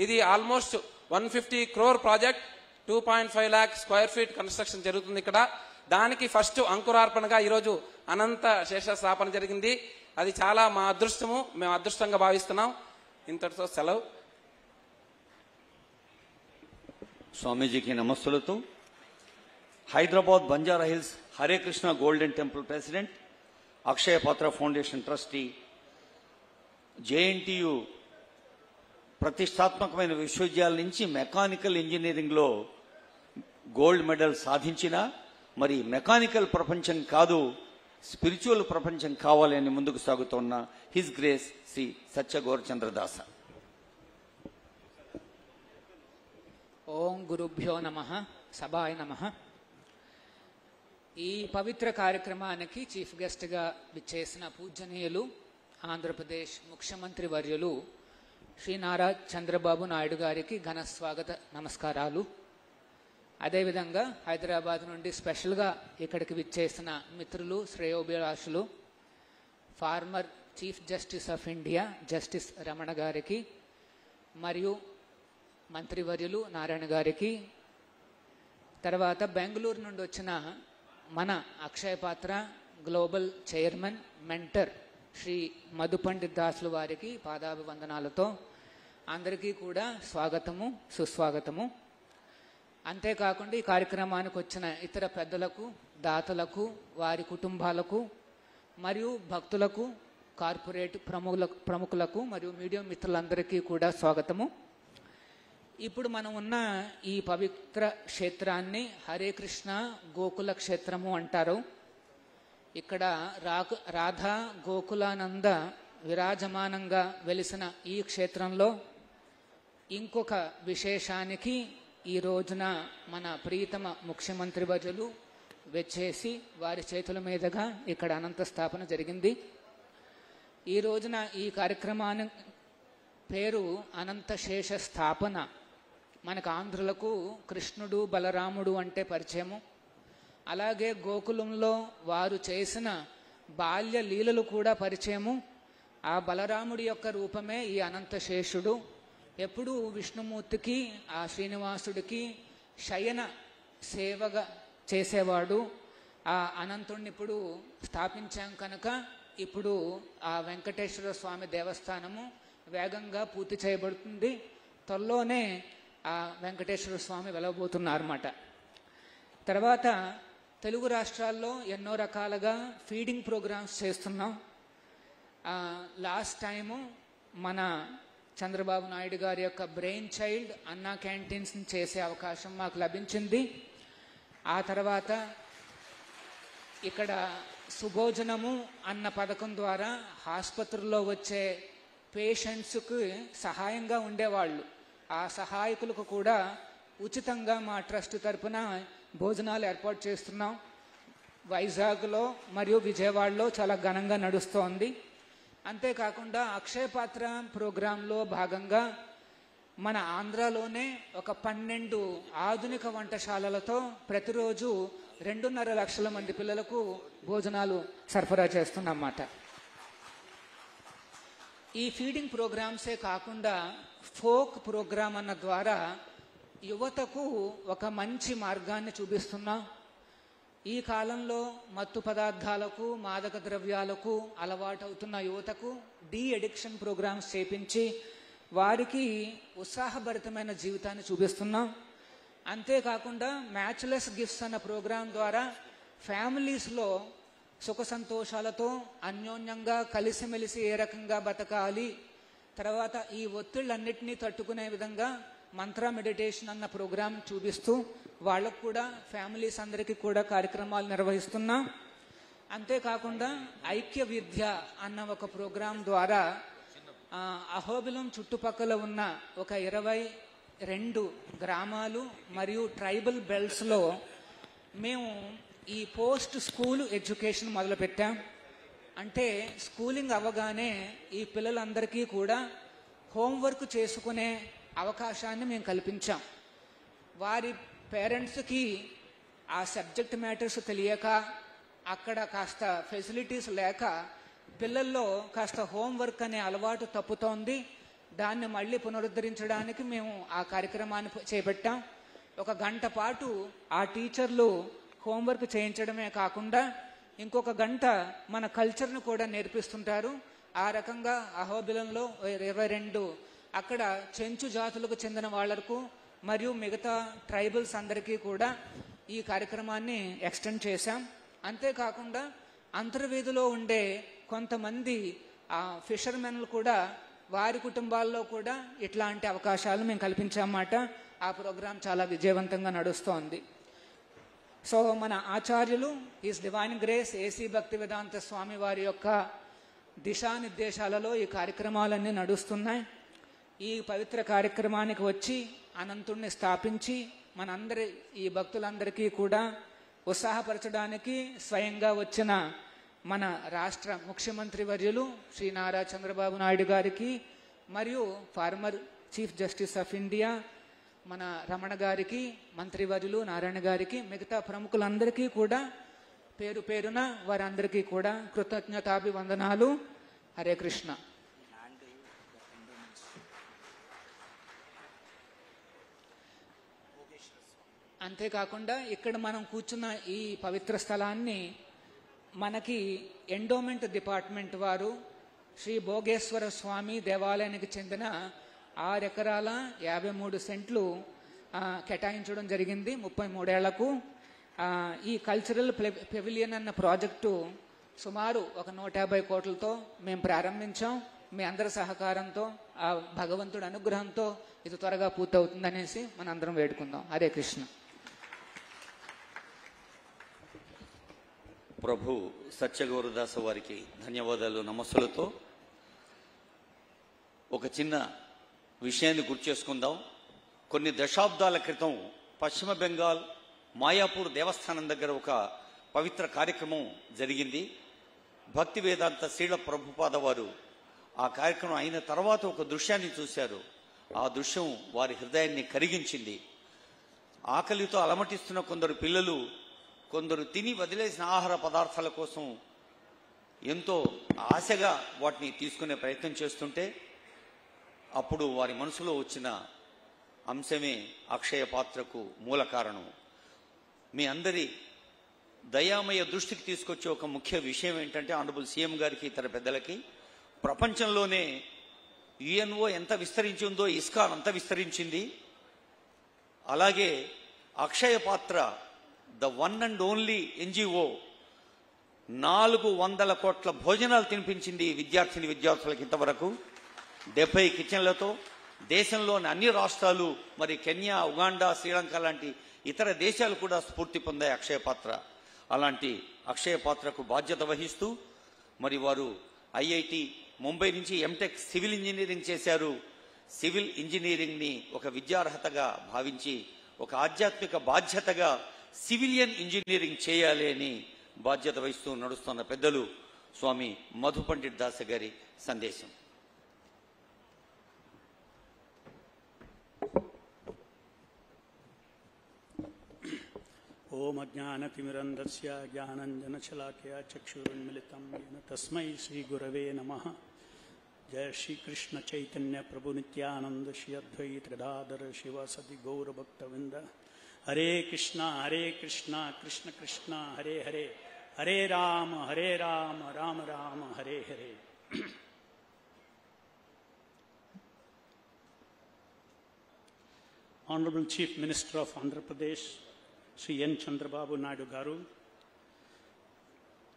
Speaker 4: ఇది almost 150 crore project, 2.5 lakh square feet construction జరుగుతుంది ఇక్కడ. దానికి ఫస్ట్ అంకురార్పణగా ఈరోజు అనంత శేష స్థాపన జరిగింది. అది చాలా మా అదృష్టము, మేము అదృష్టంగా భావిస్తున్నాం. ఇంతటితో సెలవు.
Speaker 1: స్వామీజీకి నమస్సులతో Hyderabad Banjara hills Hare Krishna golden temple president, Akshaya Patra foundation trustee, JNTU ప్రతిష్టాత్మకమైన విశ్వవిద్యాలయం నుంచి మెకానికల్ ఇంజనీరింగ్లో గోల్డ్ మెడల్ సాధించిన, మరి మెకానికల్ ప్రపంచం కాదు స్పిరిచువల్ ప్రపంచం కావాలి అని ముందుకు సాగుతున్న హిజ్ గ్రేస్ శ్రీ సత్యగౌరచంద్రదాస.
Speaker 5: ఓం గురుభ్యో నమః. సభాయ నమః. ఈ పవిత్ర కార్యక్రమానికి చీఫ్ గెస్ట్గా విచ్చేసిన పూజనీయులు ఆంధ్రప్రదేశ్ ముఖ్యమంత్రి వర్యులు శ్రీ నారా చంద్రబాబు నాయుడు గారికి ఘన స్వాగత నమస్కారాలు. అదేవిధంగా హైదరాబాద్ నుండి స్పెషల్గా ఇక్కడికి విచ్చేసిన మిత్రులు, శ్రేయోభిలాషులు, former chief justice of India justice Ramana గారికి, మరియు మంత్రివర్యులు నారాయణ గారికి, తర్వాత బెంగళూరు నుండి వచ్చిన మన Akshaya Patra global chairman mentor Shri Madhu Pandit దాసులు వారికి పాదాభివందనాలతో అందరికీ కూడా స్వాగతము, సుస్వాగతము. అంతేకాకుండా ఈ కార్యక్రమానికి వచ్చిన ఇతర పెద్దలకు, దాతలకు, వారి కుటుంబాలకు, మరియు భక్తులకు, కార్పొరేట్ ప్రముఖులకు మరియు మీడియా మిత్రులందరికీ కూడా స్వాగతము. ఇప్పుడు మనం ఉన్న ఈ పవిత్ర క్షేత్రాన్ని హరే కృష్ణ గోకుల క్షేత్రము అంటారు. ఇక్కడ రాధా గోకులానంద విరాజమానంగా వెలిసిన ఈ క్షేత్రంలో ఇంకొక విశేషానికి ఈ రోజున మన ప్రియతమ ముఖ్యమంత్రి వర్యులు వచ్చేసి వారి చేతుల మీదుగా ఇక్కడ అనంత స్థాపన జరిగింది. ఈ రోజున ఈ కార్యక్రమాన్ని పేరు అనంత శేష స్థాపన. మనకు ఆంధ్రులకు కృష్ణుడు బలరాముడు అంటే పరిచయము. అలాగే గోకులంలో వారు చేసిన బాల్య లీలలు కూడా పరిచయము. ఆ బలరాముడి యొక్క రూపమే ఈ అనంత శేషుడు. ఎప్పుడూ విష్ణుమూర్తికి, ఆ శ్రీనివాసుడికి శయన సేవగా చేసేవాడు. ఆ అనంతుడిని ఇప్పుడు స్థాపించాం కనుక ఇప్పుడు ఆ వెంకటేశ్వర స్వామి దేవస్థానము వేగంగా పూర్తి చేయబడుతుంది. త్వరలోనే ఆ వెంకటేశ్వర స్వామి వెలవబోతున్నారన్నమాట. తర్వాత తెలుగు రాష్ట్రాల్లో ఎన్నో రకాలుగా ఫీడింగ్ ప్రోగ్రామ్స్ చేస్తున్నాం. లాస్ట్ టైము మన చంద్రబాబు నాయుడు గారి యొక్క బ్రెయిన్ చైల్డ్ అన్నా క్యాంటీన్స్ చేసే అవకాశం మాకు లభించింది. ఆ తర్వాత ఇక్కడ సుభోజనము అన్న పథకం ద్వారా ఆసుపత్రుల్లో వచ్చే పేషెంట్స్కి సహాయంగా ఉండేవాళ్ళు. ఆ సహాయకులకు కూడా ఉచితంగా మా ట్రస్ట్ తరఫున భోజనాలు ఏర్పాటు చేస్తున్నాం. వైజాగ్లో మరియు విజయవాడలో చాలా ఘనంగా నడుస్తోంది. అంతేకాకుండా అక్షయ పాత్ర ప్రోగ్రాంలో భాగంగా మన ఆంధ్రాలోనే ఒక 12 ఆధునిక వంటశాలలతో ప్రతిరోజు 2.5 లక్షల మంది పిల్లలకు భోజనాలు సరఫరా చేస్తున్నమాట. ఈ ఫీడింగ్ ప్రోగ్రామ్సే కాకుండా ఫోక్ ప్రోగ్రామ్ అన్న ద్వారా యువతకు ఒక మంచి మార్గాన్ని చూపిస్తున్నాం. ఈ కాలంలో మత్తు పదార్థాలకు, మాదక ద్రవ్యాలకు అలవాటవుతున్న యువతకు డీ అడిక్షన్ ప్రోగ్రామ్స్ చేపించి వారికి ఉత్సాహభరితమైన జీవితాన్ని చూపిస్తున్నాం. అంతేకాకుండా మ్యాచ్లెస్ గిఫ్ట్స్ అన్న ప్రోగ్రాం ద్వారా ఫ్యామిలీస్లో సుఖ సంతోషాలతో అన్యోన్యంగా కలిసిమెలిసి ఏ రకంగా బతకాలి, తర్వాత ఈ ఒత్తిళ్ళన్నిటినీ తట్టుకునే విధంగా మంత్ర మెడిటేషన్ అన్న ప్రోగ్రాం చూపిస్తూ వాళ్ళకు కూడా ఫ్యామిలీస్ అందరికీ కూడా కార్యక్రమాలు నిర్వహిస్తున్నాం. అంతేకాకుండా ఐక్య విద్య అన్న ఒక ప్రోగ్రాం ద్వారా అహోబిలం చుట్టుపక్కల ఉన్న ఒక 22 గ్రామాలు మరియు ట్రైబల్ బెల్ట్స్లో మేము ఈ పోస్ట్ స్కూల్ ఎడ్యుకేషన్ మొదలుపెట్టాం. అంటే స్కూలింగ్ అవ్వగానే ఈ పిల్లలందరికీ కూడా హోంవర్క్ చేసుకునే అవకాశాన్ని మేము కల్పించాం. వారి పేరెంట్స్కి ఆ సబ్జెక్ట్ మ్యాటర్స్ తెలియక, అక్కడ కాస్త ఫెసిలిటీస్ లేక పిల్లల్లో కాస్త హోంవర్క్ అనే అలవాటు తప్పుతోంది. దాన్ని మళ్ళీ పునరుద్ధరించడానికి మేము ఆ కార్యక్రమాన్ని చేపట్టాం. 1 గంట పాటు ఆ టీచర్లు హోంవర్క్ చేయించడమే కాకుండా ఇంకొక గంట మన కల్చర్ను కూడా నేర్పిస్తుంటారు. ఆ రకంగా అహోబిలంలో 22 అక్కడ చెంచు జాతులకు చెందిన వాళ్లకు మరియు మిగతా ట్రైబల్స్ అందరికీ కూడా ఈ కార్యక్రమాన్ని ఎక్స్టెండ్ చేశాం. అంతేకాకుండా అంతర్వేదిలో ఉండే కొంతమంది ఫిషర్మెన్లు కూడా వారి కుటుంబాల్లో కూడా ఇట్లాంటి అవకాశాలు మేము కల్పించామన్నమాట. ఆ ప్రోగ్రాం చాలా విజయవంతంగా నడుస్తోంది. సో మన ఆచార్యులు ఈస్ డివైన్ గ్రేస్ ఏసీ భక్తి వేదాంత స్వామి వారి యొక్క దిశానిర్దేశాలలో ఈ కార్యక్రమాలన్నీ నడుస్తున్నాయి. ఈ పవిత్ర కార్యక్రమానికి వచ్చి అనంతుణ్ణి స్థాపించి మనందరి ఈ భక్తులందరికీ కూడా ఉత్సాహపరచడానికి స్వయంగా వచ్చిన మన రాష్ట్ర ముఖ్యమంత్రి వర్యులు శ్రీ నారా చంద్రబాబు నాయుడు గారికి మరియు farmer chief justice of India మన రమణ గారికి, మంత్రివర్యులు నారాయణ గారికి, మిగతా ప్రముఖులందరికీ కూడా పేరు పేరున వారందరికీ కూడా కృతజ్ఞతాభివందనాలు. హరే కృష్ణ. అంతేకాకుండా ఇక్కడ మనం కూర్చున్న ఈ పవిత్ర స్థలాన్ని మనకి ఎండోమెంట్ డిపార్ట్మెంట్ వారు శ్రీ భోగేశ్వర స్వామి దేవాలయానికి చెందిన 6 ఎకరాల 53 సెంట్లు కేటాయించడం జరిగింది 33 ఏళ్లకు. ఈ కల్చరల్ పెవిలియన్ అన్న ప్రాజెక్టు సుమారు 150 కోట్లతో మేము ప్రారంభించాం. మీ అందరి సహకారంతో, ఆ భగవంతుడి అనుగ్రహంతో ఇది త్వరగా పూర్తవుతుందనేసి మనందరం వేడుకుందాం. హరే కృష్ణ.
Speaker 1: ప్రభు సత్యగౌరదాస వారికి ధన్యవాదాలు నమస్సులతో ఒక చిన్న విషయాన్ని గుర్తు చేసుకుందాం. కొన్ని దశాబ్దాల క్రితం పశ్చిమ బెంగాల్ మాయాపూర్ దేవస్థానం దగ్గర ఒక పవిత్ర కార్యక్రమం జరిగింది. భక్తి వేదాంత శ్రీల ప్రభుపాద వారు ఆ కార్యక్రమం అయిన తర్వాత ఒక దృశ్యాన్ని చూశారు. ఆ దృశ్యం వారి హృదయాన్ని కరిగించింది. ఆకలితో అలమటిస్తున్న కొందరు పిల్లలు, కొందరు తిని వదిలేసిన ఆహార పదార్థాల కోసం ఎంతో ఆశగా వాటిని తీసుకునే ప్రయత్నం చేస్తుంటే అప్పుడు వారి మనసులో వచ్చిన అంశమే అక్షయ పాత్రకు మూల కారణం. మీ అందరి దయామయ దృష్టికి తీసుకొచ్చే ఒక ముఖ్య విషయం ఏంటంటే, ఆనరబుల్ సీఎం గారికి, ఇతర పెద్దలకి, ప్రపంచంలోనే యుఎన్ఓ ఎంత విస్తరించిందో ఇస్కాన్ అంత విస్తరించింది. అలాగే అక్షయ పాత్ర the one and only NGO 400 కోట్ల భోజనాలు తినిపించింది విద్యార్థులకు ఇంతవరకు 70 కిచెన్లతో. దేశంలోని అన్ని రాష్ట్రాలు, మరి కెన్యా, ఉగాండా, శ్రీలంక లాంటి ఇతర దేశాలు కూడా స్ఫూర్తి పొందాయి అక్షయ పాత్ర. అలాంటి అక్షయ పాత్రకు బాధ్యత వహిస్తూ మరి వారు ఐఐటి ముంబై నుంచి ఎంటెక్ సివిల్ ఇంజనీరింగ్ చేశారు. సివిల్ ఇంజనీరింగ్ని ఒక విద్యార్హతగా భావించి ఒక ఆధ్యాత్మిక బాధ్యతగా సివిలియన్ ఇంజనీరింగ్ చేయాలి అని బాధ్యత వహిస్తూ నడుస్తున్న పెద్దలు స్వామి మధు పండిట్ దాస గారి సందేశం.
Speaker 6: ओम अज्ञानतिमिरन्धस्य ज्ञानञ्जनशलाकया चक्षुरुन्मिलितं येन तस्मै श्रीगुरवे नमः। जय श्री कृष्ण चैतन्य प्रभु नित्यानंद श्री अद्वैत गदाधर शिवासदि गौरभक्तवृंद। हरे कृष्णा कृष्ण कृष्ण हरे हरे, हरे Ram Ram Ram Hare Hare. Honorable Chief Minister of Andhra Pradesh, Sri N. Chandrababu Naidu Garu,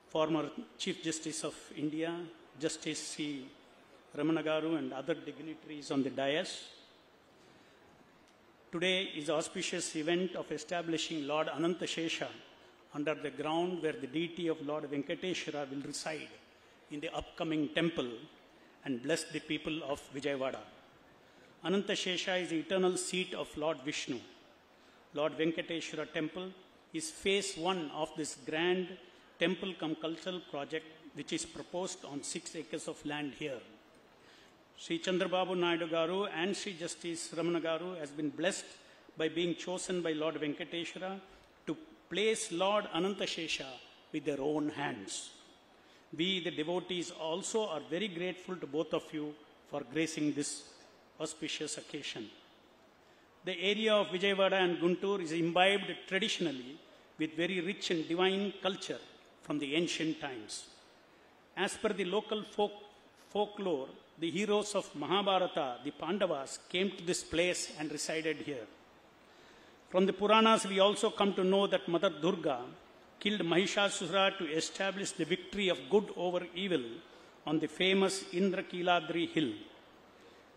Speaker 6: former Chief Justice of India, Justice C. Ramana Garu and other dignitaries on the dais. Today is the auspicious event of establishing Lord Anantashesha under the ground where the deity of Lord Venkateshwara will reside in the upcoming temple and bless the people of Vijayawada. Anantashesha is the eternal seat of Lord Vishnu. Lord Venkateshwara temple is phase 1 of this grand temple cum cultural project which is proposed on 6 acres of land here. Sri Chandrababu Naidu Garu and Sri Justice Ramana Garu has been blessed by being chosen by Lord Venkateshwara to place Lord Anantashesha with their own hands. We, the devotees, also are very grateful to both of you for gracing this auspicious occasion. The area of Vijayawada and Guntur is imbibed traditionally with very rich and divine culture from the ancient times. As per the local folklore, the heroes of Mahabharata, the Pandavas, came to this place and resided here. From the Puranas, we also come to know that Mother Durga killed Mahishasura to establish the victory of good over evil on the famous Indrakiladri hill.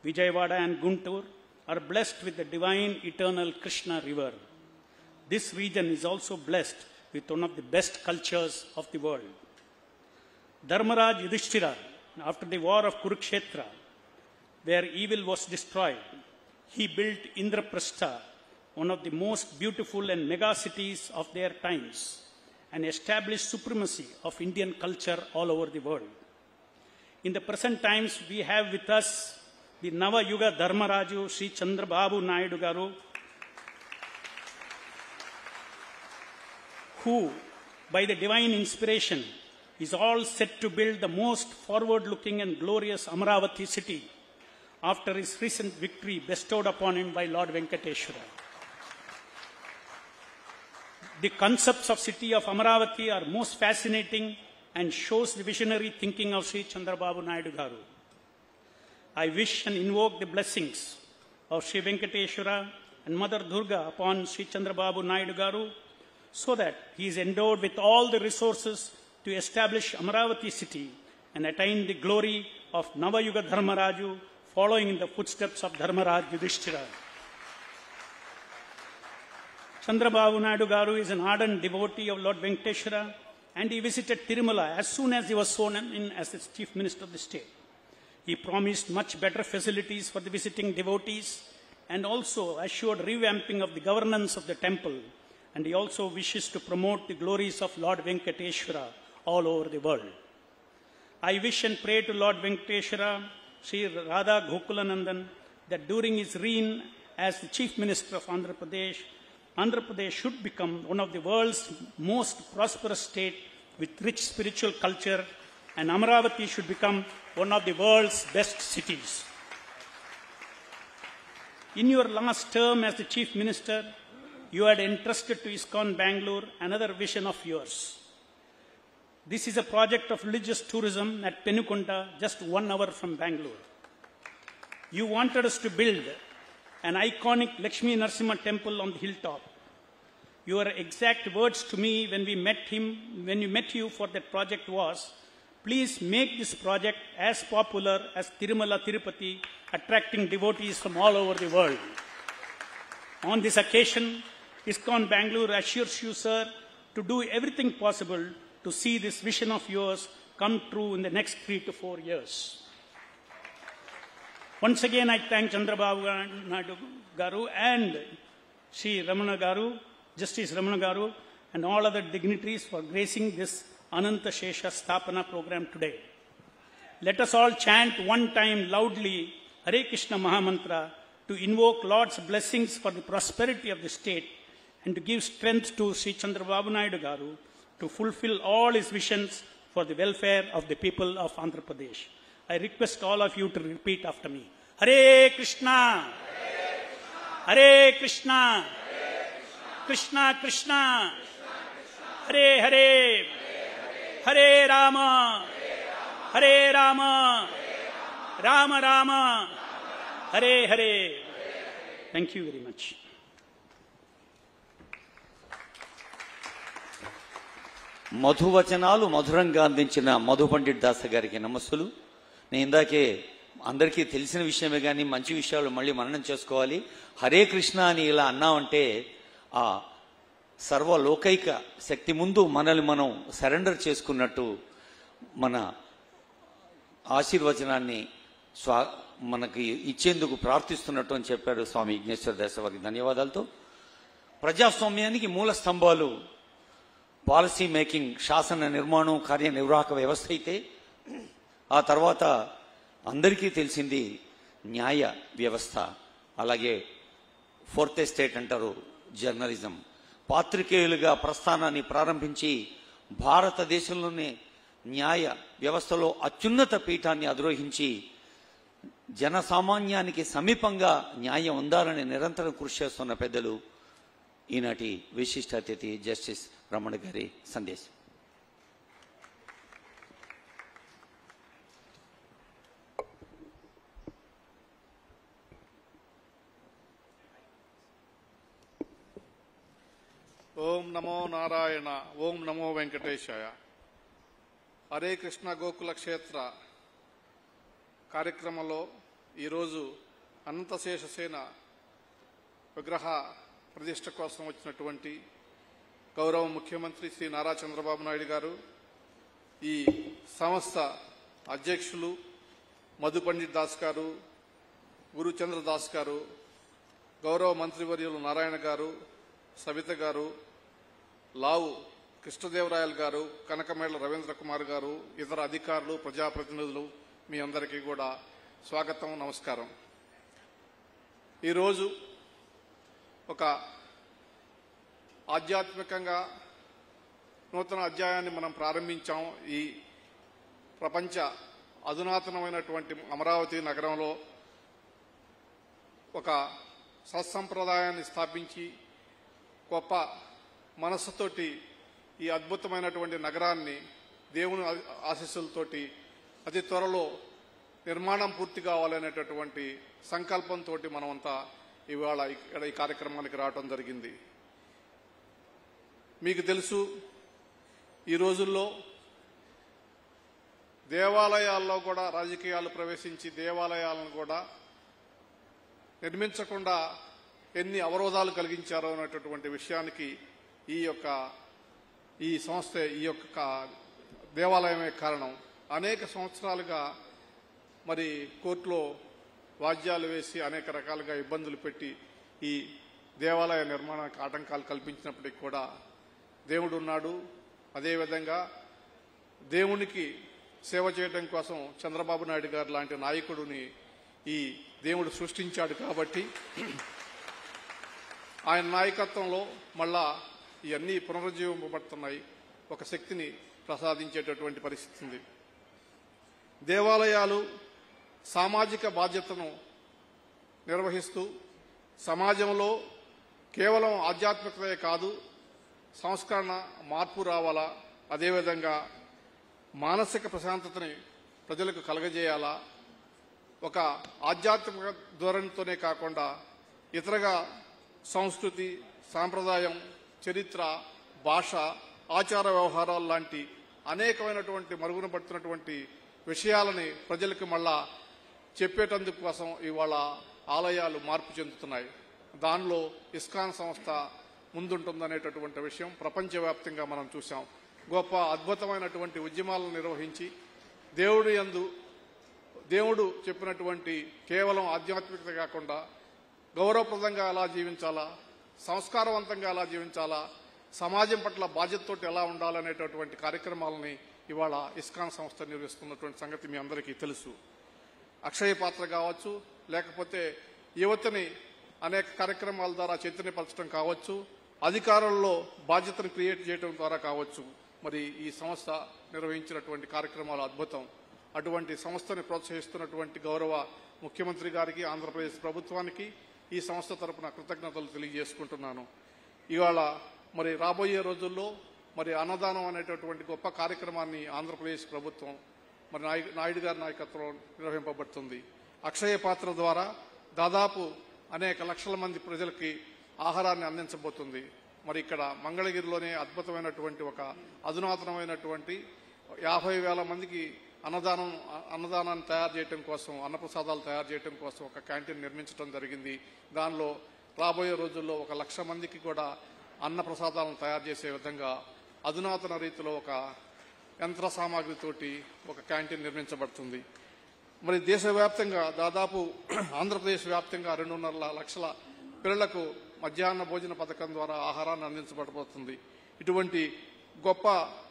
Speaker 6: Vijayawada and Guntur are blessed with the divine eternal Krishna river. This region is also blessed with one of the best cultures of the world. Dharmaraj Yudhishthira, after the war of Kurukshetra, where evil was destroyed, he built Indraprastha, one of the most beautiful and mega cities of their times, and established supremacy of Indian culture all over the world. In the present times, we have with us the Nava Yuga Dharmaraju Sri Chandrababu Naidu Garu, who, by the divine inspiration, is all set to build the most forward-looking and glorious Amaravati city after his recent victory bestowed upon him by Lord Venkateshwara. The concepts of city of Amaravati are most fascinating and shows the visionary thinking of Sri Chandrababu Naidu Garu. I wish and invoke the blessings of Sri Venkateshwara and Mother Durga upon Sri Chandrababu Naidu Garu so that he is endowed with all the resources to establish Amaravati city and attain the glory of Navayuga Dharmaraju, following in the footsteps of Dharmaraj Yudhishthira. Chandrababu Naidu Garu is an ardent devotee of Lord Venkateshwara, and he visited Tirumala as soon as he was sworn in as the Chief Minister of the state. He promised much better facilities for the visiting devotees and also assured revamping of the governance of the temple, and he also wishes to promote the glories of Lord Venkateshwara all over the world. I wish and pray to Lord Venkateshwara, Sri Radha Gokulanandan, that during his reign as the Chief Minister of Andhra Pradesh should become one of the world's most prosperous state with rich spiritual culture, and Amaravati should become one of the world's best cities. In your last term as the Chief Minister, you had entrusted to ISKCON Bangalore another vision of yours. This is a project of religious tourism at Penukonda, just 1 hour from Bangalore. You wanted us to build an iconic Lakshmi Narasimha temple on the hilltop. Your exact words to me when we met you for that project was, please make this project as popular as Tirumala Tirupati, attracting devotees from all over the world. On this occasion, ISKCON Bangalore assures you, sir, to do everything possible to see this vision of yours come true in the next 3 to 4 years. Once again, I thank Chandrababu Naidu Garu and Sri Ramana Garu, Justice Ramana Garu, and all other dignitaries for gracing this Anantashesha Sthapana program today. Let us all chant one time loudly Hare Krishna Mahamantra to invoke Lord's blessings for the prosperity of the state and to give strength to Sri Chandrababu Naidu Garu to fulfill all his visions for the welfare of the people of Andhra Pradesh. I request all of you to repeat after me. Hare Krishna, Hare Krishna, Krishna Krishna, Hare Hare, Hare Rama, Hare Rama, Rama Rama, Hare Hare. Thank you very much.
Speaker 1: మధువచనాలు మధురంగా అందించిన మధు పండిట్ దాస్ గారికి నమస్సులు. నేను ఇందాకే అందరికీ తెలిసిన విషయమే కానీ మంచి విషయాలు మళ్ళీ మననం చేసుకోవాలి. హరే కృష్ణ అని ఇలా అన్నామంటే ఆ సర్వలోకైక శక్తి ముందు మనల్ని మనం సరెండర్ చేసుకున్నట్టు, మన ఆశీర్వచనాన్ని మనకి ఇచ్చేందుకు ప్రార్థిస్తున్నట్టు అని చెప్పారు స్వామి విఘ్నేశ్వర దాస్ వారికి ధన్యవాదాలతో. ప్రజాస్వామ్యానికి మూల స్తంభాలు పాలసీ మేకింగ్, శాసన నిర్మాణం, కార్యనిర్వాహక వ్యవస్థ అయితే ఆ తర్వాత అందరికీ తెలిసింది న్యాయ వ్యవస్థ, అలాగే ఫోర్త్ ఎస్టేట్ అంటారు జర్నలిజం. పాత్రికేయులుగా ప్రస్థానాన్ని ప్రారంభించి భారతదేశంలోనే న్యాయ వ్యవస్థలో అత్యున్నత పీఠాన్ని అధిరోహించి జనసామాన్యానికి సమీపంగా న్యాయం ఉండాలని నిరంతరం కృషి చేస్తున్న పెద్దలు ఈనాటి విశిష్ట అతిథి జస్టిస్ రమణ గారి సందేశం.
Speaker 7: ఓం నమో నారాయణ, ఓం నమో వెంకటేశాయ. హరే కృష్ణ గోకుల క్షేత్ర కార్యక్రమంలో ఈరోజు అనంతశేషసేన విగ్రహ ప్రతిష్ఠ కోసం వచ్చినటువంటి గౌరవ ముఖ్యమంత్రి శ్రీ నారా చంద్రబాబు నాయుడు గారు, ఈ సంస్థ అధ్యక్షులు మధు పండిట్ దాస్ గారు, గురుచంద్ర దాస్ గారు, గౌరవ మంత్రివర్యులు నారాయణ గారు, సవిత గారు, లావు కృష్ణదేవరాయలు గారు, కనకమేళ్ల రవీంద్ర కుమార్ గారు, ఇతర అధికారులు, ప్రజాప్రతినిధులు, మీ అందరికీ కూడా స్వాగతం, నమస్కారం. ఈరోజు ఒక ఆధ్యాత్మికంగా నూతన అధ్యాయాన్ని మనం ప్రారంభించాం. ఈ ప్రపంచ అధునాతనమైనటువంటి అమరావతి నగరంలో ఒక సత్సంప్రదాయాన్ని స్థాపించి గొప్ప మనస్సుతోటి ఈ అద్భుతమైనటువంటి నగరాన్ని దేవుని ఆశీస్సులతోటి అతి త్వరలో నిర్మాణం పూర్తి కావాలనేటటువంటి సంకల్పంతో మనమంతా ఇవాళ ఇక్కడ ఈ కార్యక్రమానికి రావడం జరిగింది. మీకు తెలుసు, ఈ రోజుల్లో దేవాలయాల్లో కూడా రాజకీయాలు ప్రవేశించి దేవాలయాలను కూడా నిర్మించకుండా ఎన్ని అవరోధాలు కలిగించారో అనేటటువంటి విషయానికి ఈ సంస్థ, ఈ యొక్క దేవాలయమే కారణం. అనేక సంవత్సరాలుగా మరి కోర్టులో వాద్యాలు వేసి అనేక రకాలుగా ఇబ్బందులు పెట్టి ఈ దేవాలయ నిర్మాణానికి ఆటంకాలు కల్పించినప్పటికీ కూడా దేవుడు ఉన్నాడు. అదేవిధంగా దేవునికి సేవ చేయడం కోసం చంద్రబాబు నాయుడు గారు లాంటి నాయకుడిని ఈ దేవుడు సృష్టించాడు. కాబట్టి ఆయన నాయకత్వంలో మళ్ళా ఇవన్నీ పునరుజ్జీవింపబడుతున్నాయి, ఒక శక్తిని ప్రసాదించేటటువంటి పరిస్థితి ఉంది. దేవాలయాలు సామాజిక బాధ్యతను నిర్వహిస్తూ సమాజంలో కేవలం ఆధ్యాత్మికతే కాదు, సంస్కరణ, మార్పు రావాలా, అదేవిధంగా మానసిక ప్రశాంతతని ప్రజలకు కలగజేయాలా, ఒక ఆధ్యాత్మిక ధోరణితోనే కాకుండా ఇతరగా సంస్కృతి, సాంప్రదాయం, చరిత్ర, భాష, ఆచార వ్యవహారాలు లాంటి అనేకమైనటువంటి మరుగున పడుతున్నటువంటి విషయాలని ప్రజలకు మళ్ళా చెప్పేటందుకు కోసం ఇవాళ ఆలయాలు మార్పు చెందుతున్నాయి. దానిలో ఇస్కాన్ సంస్థ ముందుంటుందనేటటువంటి విషయం ప్రపంచవ్యాప్తంగా మనం చూసాం. గొప్ప అద్భుతమైనటువంటి ఉద్యమాలను నిర్వహించి దేవుడు చెప్పినటువంటి కేవలం ఆధ్యాత్మికత కాకుండా గౌరవప్రదంగా ఎలా జీవించాలా, సంస్కారవంతంగా ఎలా జీవించాలా, సమాజం పట్ల బాధ్యతతోటి ఎలా ఉండాలనేటటువంటి కార్యక్రమాలని ఇవాళ ఇస్కాన్ సంస్థ నిర్వహిస్తున్నటువంటి సంగతి మీ అందరికీ తెలుసు. అక్షయ పాత్ర కావచ్చు, లేకపోతే యువతని అనేక కార్యక్రమాల ద్వారా చైతన్యపరచడం కావచ్చు, అధికారుల్లో బాధ్యతను క్రియేట్ చేయడం ద్వారా కావచ్చు, మరి ఈ సంస్థ నిర్వహించినటువంటి కార్యక్రమాలు అద్భుతం. అటువంటి సంస్థని ప్రోత్సహిస్తున్నటువంటి గౌరవ ముఖ్యమంత్రి గారికి, ఆంధ్రప్రదేశ్ ప్రభుత్వానికి ఈ సంస్థ తరపున కృతజ్ఞతలు తెలియజేసుకుంటున్నాను. ఇవాళ మరి రాబోయే రోజుల్లో మరి అన్నదానం అనేటటువంటి గొప్ప కార్యక్రమాన్ని ఆంధ్రప్రదేశ్ ప్రభుత్వం మరి నాయుడు గారి నాయకత్వంలో నిర్వహింపబడుతుంది. అక్షయ పాత్ర ద్వారా దాదాపు అనేక లక్షల మంది ప్రజలకి ఆహారాన్ని అందించబోతుంది. మరి ఇక్కడ మంగళగిరిలోనే అద్భుతమైనటువంటి ఒక అధునాతనమైనటువంటి 50,000 మందికి అన్నదానాన్ని తయారు చేయడం కోసం, అన్నప్రసాదాలు తయారు చేయడం కోసం ఒక క్యాంటీన్ నిర్మించడం జరిగింది. దానిలో రాబోయే రోజుల్లో 1,00,000 మందికి కూడా అన్నప్రసాదాలను తయారు చేసే విధంగా అధునాతన రీతిలో ఒక యంత్ర సామాగ్రితోటి ఒక క్యాంటీన్ నిర్మించబడుతుంది. మరి దేశవ్యాప్తంగా దాదాపు ఆంధ్రప్రదేశ్ వ్యాప్తంగా 2.5 లక్షల పిల్లలకు మధ్యాహ్న భోజన పథకం ద్వారా ఆహారాన్ని అందించబడబోతుంది. ఇటువంటి గొప్ప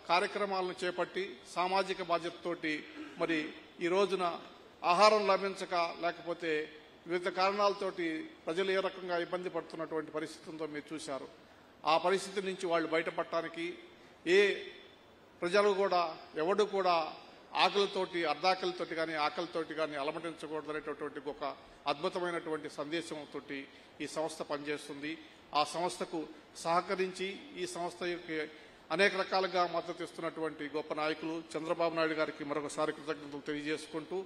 Speaker 7: కార్యక్రమాలను చేపట్టి సామాజిక బాధ్యతతోటి మరి ఈ రోజున ఆహారం లభించక లేకపోతే వివిధ కారణాలతోటి ప్రజలు ఏ రకంగా ఇబ్బంది పడుతున్నటువంటి పరిస్థితులతో మీరు చూశారు. ఆ పరిస్థితి నుంచి వాళ్ళు బయటపడటానికి ఏ ప్రజలు కూడా ఎవడు కూడా ఆకలితోటి అర్ధాకలితోటి కానీ ఆకలితోటి కానీ అలమటించకూడదు అనేటటువంటి ఒక అద్భుతమైనటువంటి సందేశంతో ఈ సంస్థ పనిచేస్తుంది. ఆ సంస్థకు సహకరించి ఈ సంస్థకి అనేక రకాలుగా మద్దతు ఇస్తున్నటువంటి గొప్ప నాయకులు చంద్రబాబు నాయుడు గారికి మరొకసారి కృతజ్ఞతలు తెలియజేసుకుంటూ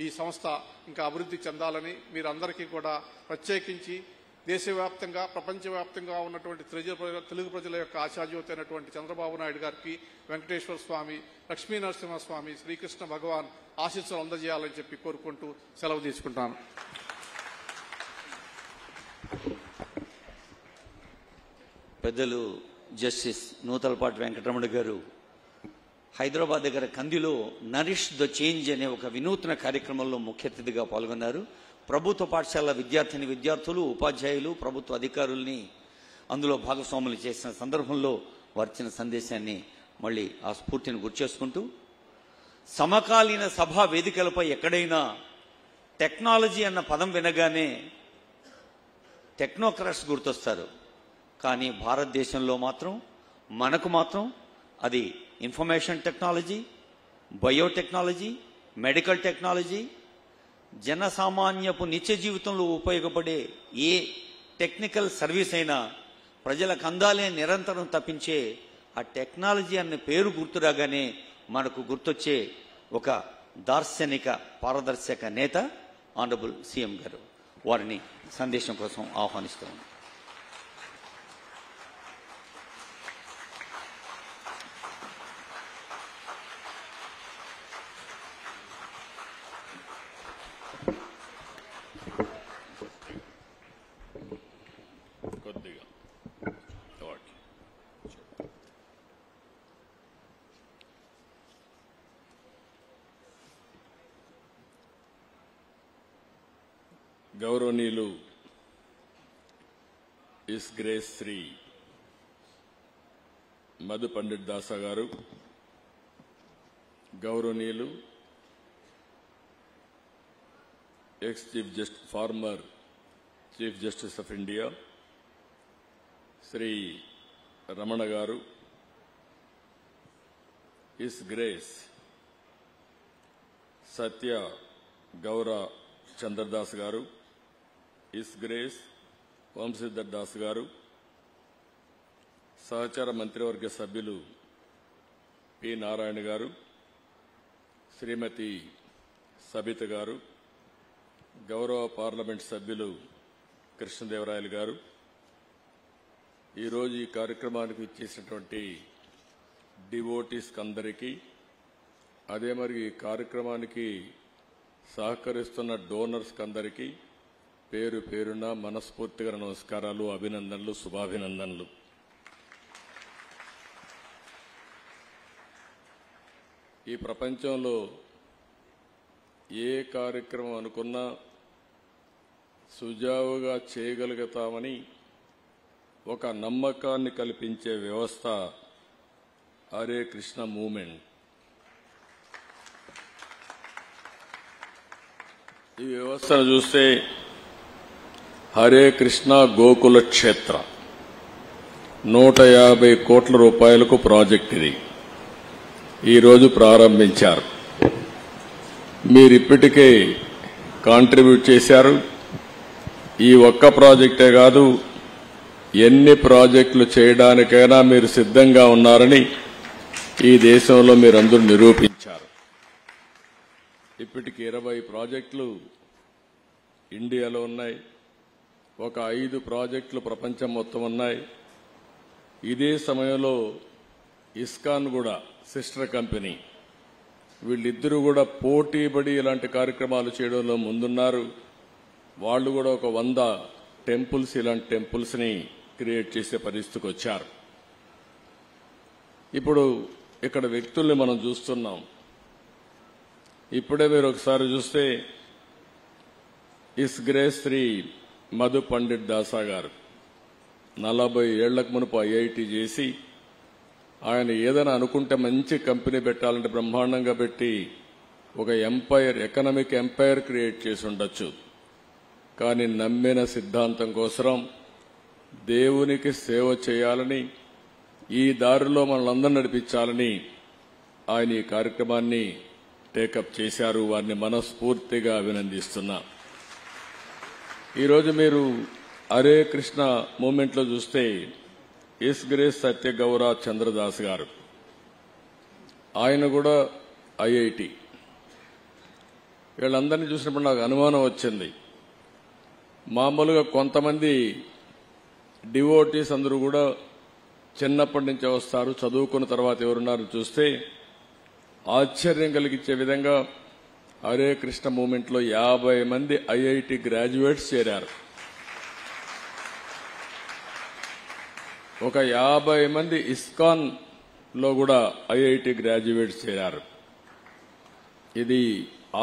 Speaker 7: ఈ సంస్థ ఇంకా అభివృద్ధి చెందాలని మీరందరికీ కూడా ప్రత్యేకించి దేశవ్యాప్తంగా ప్రపంచవ్యాప్తంగా ఉన్నటువంటి తెలుగు ప్రజల యొక్క ఆశాజ్యోతి అయినటువంటి చంద్రబాబు నాయుడు గారికి, వెంకటేశ్వర స్వామి, లక్ష్మీ నరసింహస్వామి, శ్రీకృష్ణ భగవాన్ ఆశీస్సులు అందజేయాలని చెప్పి కోరుకుంటూ సెలవు తీసుకుంటాను.
Speaker 1: పెద్దలు జస్టిస్ నూతలపాటి వెంకటరమణ గారు హైదరాబాద్ దగ్గర కందిలో నరిష్ ద చేంజ్ అనే ఒక వినూత్న కార్యక్రమంలో ముఖ్య అతిథిగా పాల్గొన్నారు. ప్రభుత్వ పాఠశాల విద్యార్థులు, ఉపాధ్యాయులు, ప్రభుత్వ అధికారుల్ని అందులో భాగస్వాములు చేసిన సందర్భంలో వారిచ్చిన సందేశాన్ని మళ్ళీ ఆ స్ఫూర్తిని గుర్చేసుకుంటూ, సమకాలీన సభా వేదికలపై ఎక్కడైనా టెక్నాలజీ అన్న పదం వినగానే టెక్నోక్రాట్స్ గుర్తొస్తారు. కానీ భారతదేశంలో మాత్రం మనకు మాత్రం అది information technology, biotechnology, medical technology, జనసామాన్యపు నిత్య జీవితంలో ఉపయోగపడే ఏ టెక్నికల్ సర్వీస్ అయినా ప్రజలకు అందాలే నిరంతరం తప్పించే ఆ టెక్నాలజీ అనే పేరు గుర్తురాగానే మనకు గుర్తొచ్చే ఒక దార్శనిక పారదర్శక నేత ఆనరబుల్ సీఎం గారు. వారిని సందేశం కోసం ఆహ్వానిస్తున్నాను.
Speaker 8: గౌరవనీయులు ఇస్ గ్రేస్ శ్రీ మధు పండిట్ దాసా గారు, గౌరవనీయులు former chief justice of India Shri Ramana garu, his grace సత్య గౌర చంద్రదాస్ గారు, ఇస్ గ్రేస్ వంశీధర్ దాస్ గారు, సహచార మంత్రివర్గ సభ్యులు పి నారాయణ గారు, శ్రీమతి సబిత గారు, గౌరవ పార్లమెంట్ సభ్యులు కృష్ణదేవరాయలు గారు, ఈరోజు ఈ కార్యక్రమానికి ఇచ్చేసినటువంటి డివోటీస్కి అందరికీ, అదే మరి ఈ కార్యక్రమానికి సహకరిస్తున్న డోనర్స్కి అందరికీ పేరు పేరున మనస్ఫూర్తిగా నమస్కారాలు, అభినందనలు, శుభాభినందనలు. ఈ ప్రపంచంలో ఏ కార్యక్రమం అనుకున్నా సుజావుగా చేయగలుగుతామని ఒక నమ్మకాన్ని కల్పించే వ్యవస్థ హరే కృష్ణ మూవ్మెంట్. ఈ వ్యవస్థను చూస్తే హరే కృష్ణ గోకుల క్షేత్ర, 150 కోట్ల రూపాయలకు ప్రాజెక్ట్ ఇది ఈరోజు ప్రారంభించారు. మీరు ఇప్పటికే కాంట్రిబ్యూట్ చేశారు. ఈ ఒక్క ప్రాజెక్టే కాదు, ఎన్ని ప్రాజెక్టులు చేయడానికైనా మీరు సిద్ధంగా ఉన్నారని ఈ దేశంలో మీరందరూ నిరూపించారు. ఇప్పటికి 20 ప్రాజెక్టులు ఇండియాలో ఉన్నాయి. ఒక 5 ప్రాజెక్టులు ప్రపంచం మొత్తం ఉన్నాయి. ఇదే సమయంలో ఇస్కాన్ కూడా సిస్టర్ కంపెనీ, వీళ్ళిద్దరూ కూడా పోటీపడి ఇలాంటి కార్యక్రమాలు చేయడంలో ముందున్నారు. వాళ్ళు కూడా ఒక 100 టెంపుల్స్, ఇలాంటి టెంపుల్స్ ని క్రియేట్ చేసే పరిస్థితికి వచ్చారు. ఇప్పుడు ఇక్కడ వ్యక్తుల్ని మనం చూస్తున్నాం. ఇప్పుడే మీరు ఒకసారి చూస్తే ఇస్ గ్రేస్ శ్రీ మధు పండిట్ దాసా గారు 40 ఏళ్లకు మునుపు ఐఐటి చేసి, ఆయన ఏదైనా అనుకుంటే మంచి కంపెనీ పెట్టాలంటే బ్రహ్మాండంగా పెట్టి ఒక ఎంపైర్, ఎకనామిక్ ఎంపైర్ క్రియేట్ చేసి ఉండొచ్చు. కానీ నమ్మిన సిద్ధాంతం కోసం దేవునికి సేవ చేయాలని, ఈ దారిలో మనల్ని నడిపించాలని ఆయన ఈ కార్యక్రమాన్ని టేకప్ చేశారు. వారిని మనస్ఫూర్తిగా అభినందిస్తున్నా. ఈరోజు మీరు హరే కృష్ణ మూమెంట్లో చూస్తే ఎస్ గ్రేస్ సత్యగౌర చంద్రదాస్ గారు, ఆయన కూడా ఐఐటి. వీళ్ళందరినీ చూసినప్పుడు నాకు అనుమానం వచ్చింది. మామూలుగా కొంతమంది డివోటీస్ అందరూ కూడా చిన్నప్పటి నుంచే వస్తారు, చదువుకున్న తర్వాత ఎవరున్నారు చూస్తే ఆశ్చర్యం కలిగించే విధంగా హరే కృష్ణ మూమెంట్లో 50 మంది ఐఐటి గ్రాడ్యుయేట్స్ చేరారు. ఒక 50 మంది ఇస్కాన్ లో కూడా ఐఐటి గ్రాడ్యుయేట్స్ చేరారు. ఇది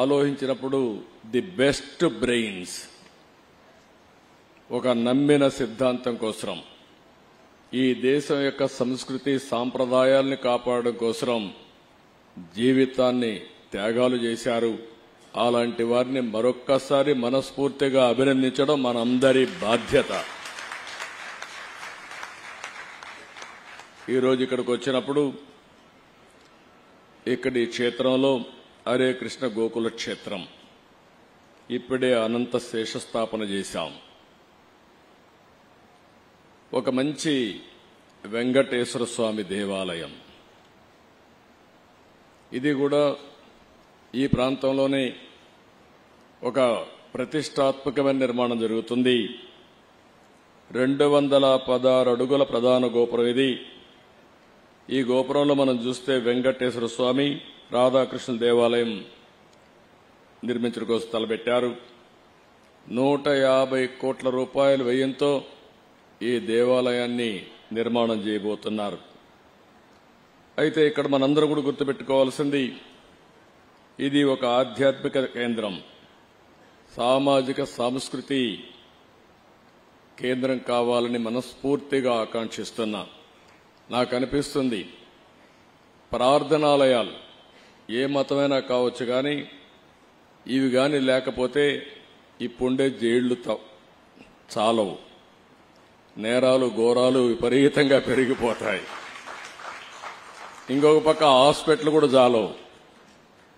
Speaker 8: ఆలోచించినప్పుడు ది బెస్ట్ బ్రెయిన్స్ ఒక నమ్మిన సిద్ధాంతం కోసం, ఈ దేశం యొక్క సంస్కృతి సాంప్రదాయాల్ని కాపాడడం కోసం జీవితాన్ని త్యాగాలు చేశారు. అలాంటి వారిని మరొక్కసారి మనస్ఫూర్తిగా అభినందించడం మనందరి బాధ్యత. ఈరోజు ఇక్కడికి వచ్చినప్పుడు ఇక్కడి క్షేత్రంలో హరే కృష్ణ గోకుల క్షేత్రం ఇప్పుడే అనంత శేషస్థాపన చేశాం. ఒక మంచి వెంకటేశ్వర స్వామి దేవాలయం, ఇది కూడా ఈ ప్రాంతంలోనే ఒక ప్రతిష్టాత్మకమైన నిర్మాణం జరుగుతుంది. 216 అడుగుల ప్రధాన గోపురం ఇది. ఈ గోపురంలో మనం చూస్తే వెంకటేశ్వర స్వామి, రాధాకృష్ణ దేవాలయం నిర్మించడం కోసం తలపెట్టారు. 150 కోట్ల రూపాయల వ్యయంతో ఈ దేవాలయాన్ని నిర్మాణం చేయబోతున్నారు. అయితే ఇక్కడ మనందరూ కూడా గుర్తుపెట్టుకోవాల్సింది, ఇది ఒక ఆధ్యాత్మిక కేంద్రం, సామాజిక సాంస్కృతి కేంద్రం కావాలని మనస్ఫూర్తిగా ఆకాంక్షిస్తున్నా. నాకు అనిపిస్తుంది ప్రార్థనాలయాలు ఏ మతమైనా కావచ్చు, కానీ ఇవి కానీ లేకపోతే ఇప్పుండే జైళ్లు చాలవు, నేరాలు ఘోరాలు విపరీతంగా పెరిగిపోతాయి. ఇంకొక పక్క హాస్పిటల్ కూడా చాలవు,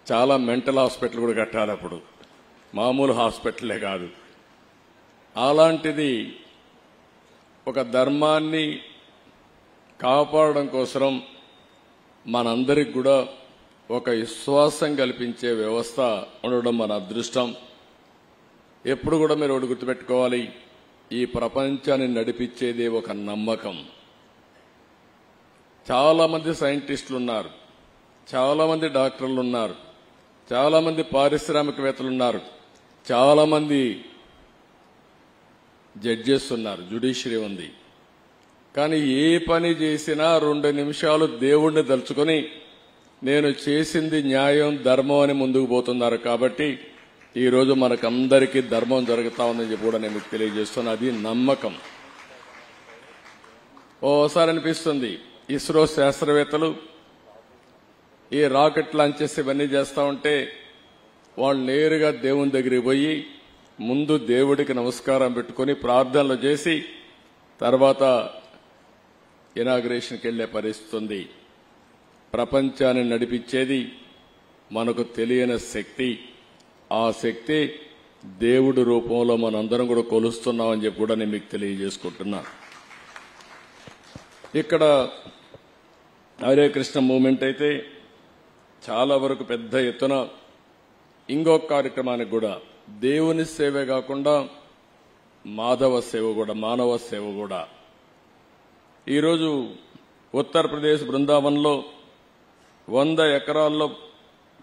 Speaker 8: చాలా మెంటల్ హాస్పిటల్ కూడా కట్టాలి అప్పుడు, మామూలు హాస్పిటలే కాదు. అలాంటిది ఒక ధర్మాన్ని కాపాడడం కోసం మనందరికి కూడా ఒక విశ్వాసం కల్పించే వ్యవస్థ ఉండడం మన అదృష్టం. ఎప్పుడు కూడా మీరు ఒకటి గుర్తుపెట్టుకోవాలి, ఈ ప్రపంచాన్ని నడిపించేది ఒక నమ్మకం. చాలా మంది సైంటిస్టులు ఉన్నారు, చాలా మంది డాక్టర్లు ఉన్నారు, చాలా మంది పారిశ్రామికవేత్తలు ఉన్నారు, చాలా మంది జడ్జెస్ ఉన్నారు, జ్యుడిషియరీ ఉంది. కానీ ఏ పని చేసినా 2 నిమిషాలు దేవుణ్ణి తలుచుకొని నేను చేసింది న్యాయం ధర్మం అని ముందుకు పోతున్నారు. కాబట్టి ఈ రోజు మనకందరికీ ధర్మం జరుగుతా ఉందని చెప్పి కూడా నేను మీకు తెలియజేస్తున్నా. అది నమ్మకం. ఓసారి అనిపిస్తుంది, ఇస్రో శాస్త్రవేత్తలు ఈ రాకెట్ లాంచెస్ ఇవన్నీ చేస్తా ఉంటే వాళ్ళు నేరుగా దేవుని దగ్గరికి పోయి ముందు దేవుడికి నమస్కారం పెట్టుకుని ప్రార్థనలు చేసి తర్వాత ఇనాగ్రేషన్కి వెళ్లే పరిస్థితి ఉంది. ప్రపంచాన్ని నడిపించేది మనకు తెలియని శక్తి. ఆ శక్తి దేవుడి రూపంలో మనందరం కూడా కొలుస్తున్నామని చెప్పి కూడా నేను మీకు తెలియజేసుకుంటున్నా. ఇక్కడ హరే కృష్ణ మూవ్మెంట్ అయితే చాలా వరకు పెద్ద ఎత్తున ఇంకొక కార్యక్రమానికి కూడా దేవుని సేవే కాకుండా మాధవ సేవ కూడా, మానవ సేవ కూడా. ఈరోజు ఉత్తరప్రదేశ్ బృందావన్లో 100 ఎకరాల్లో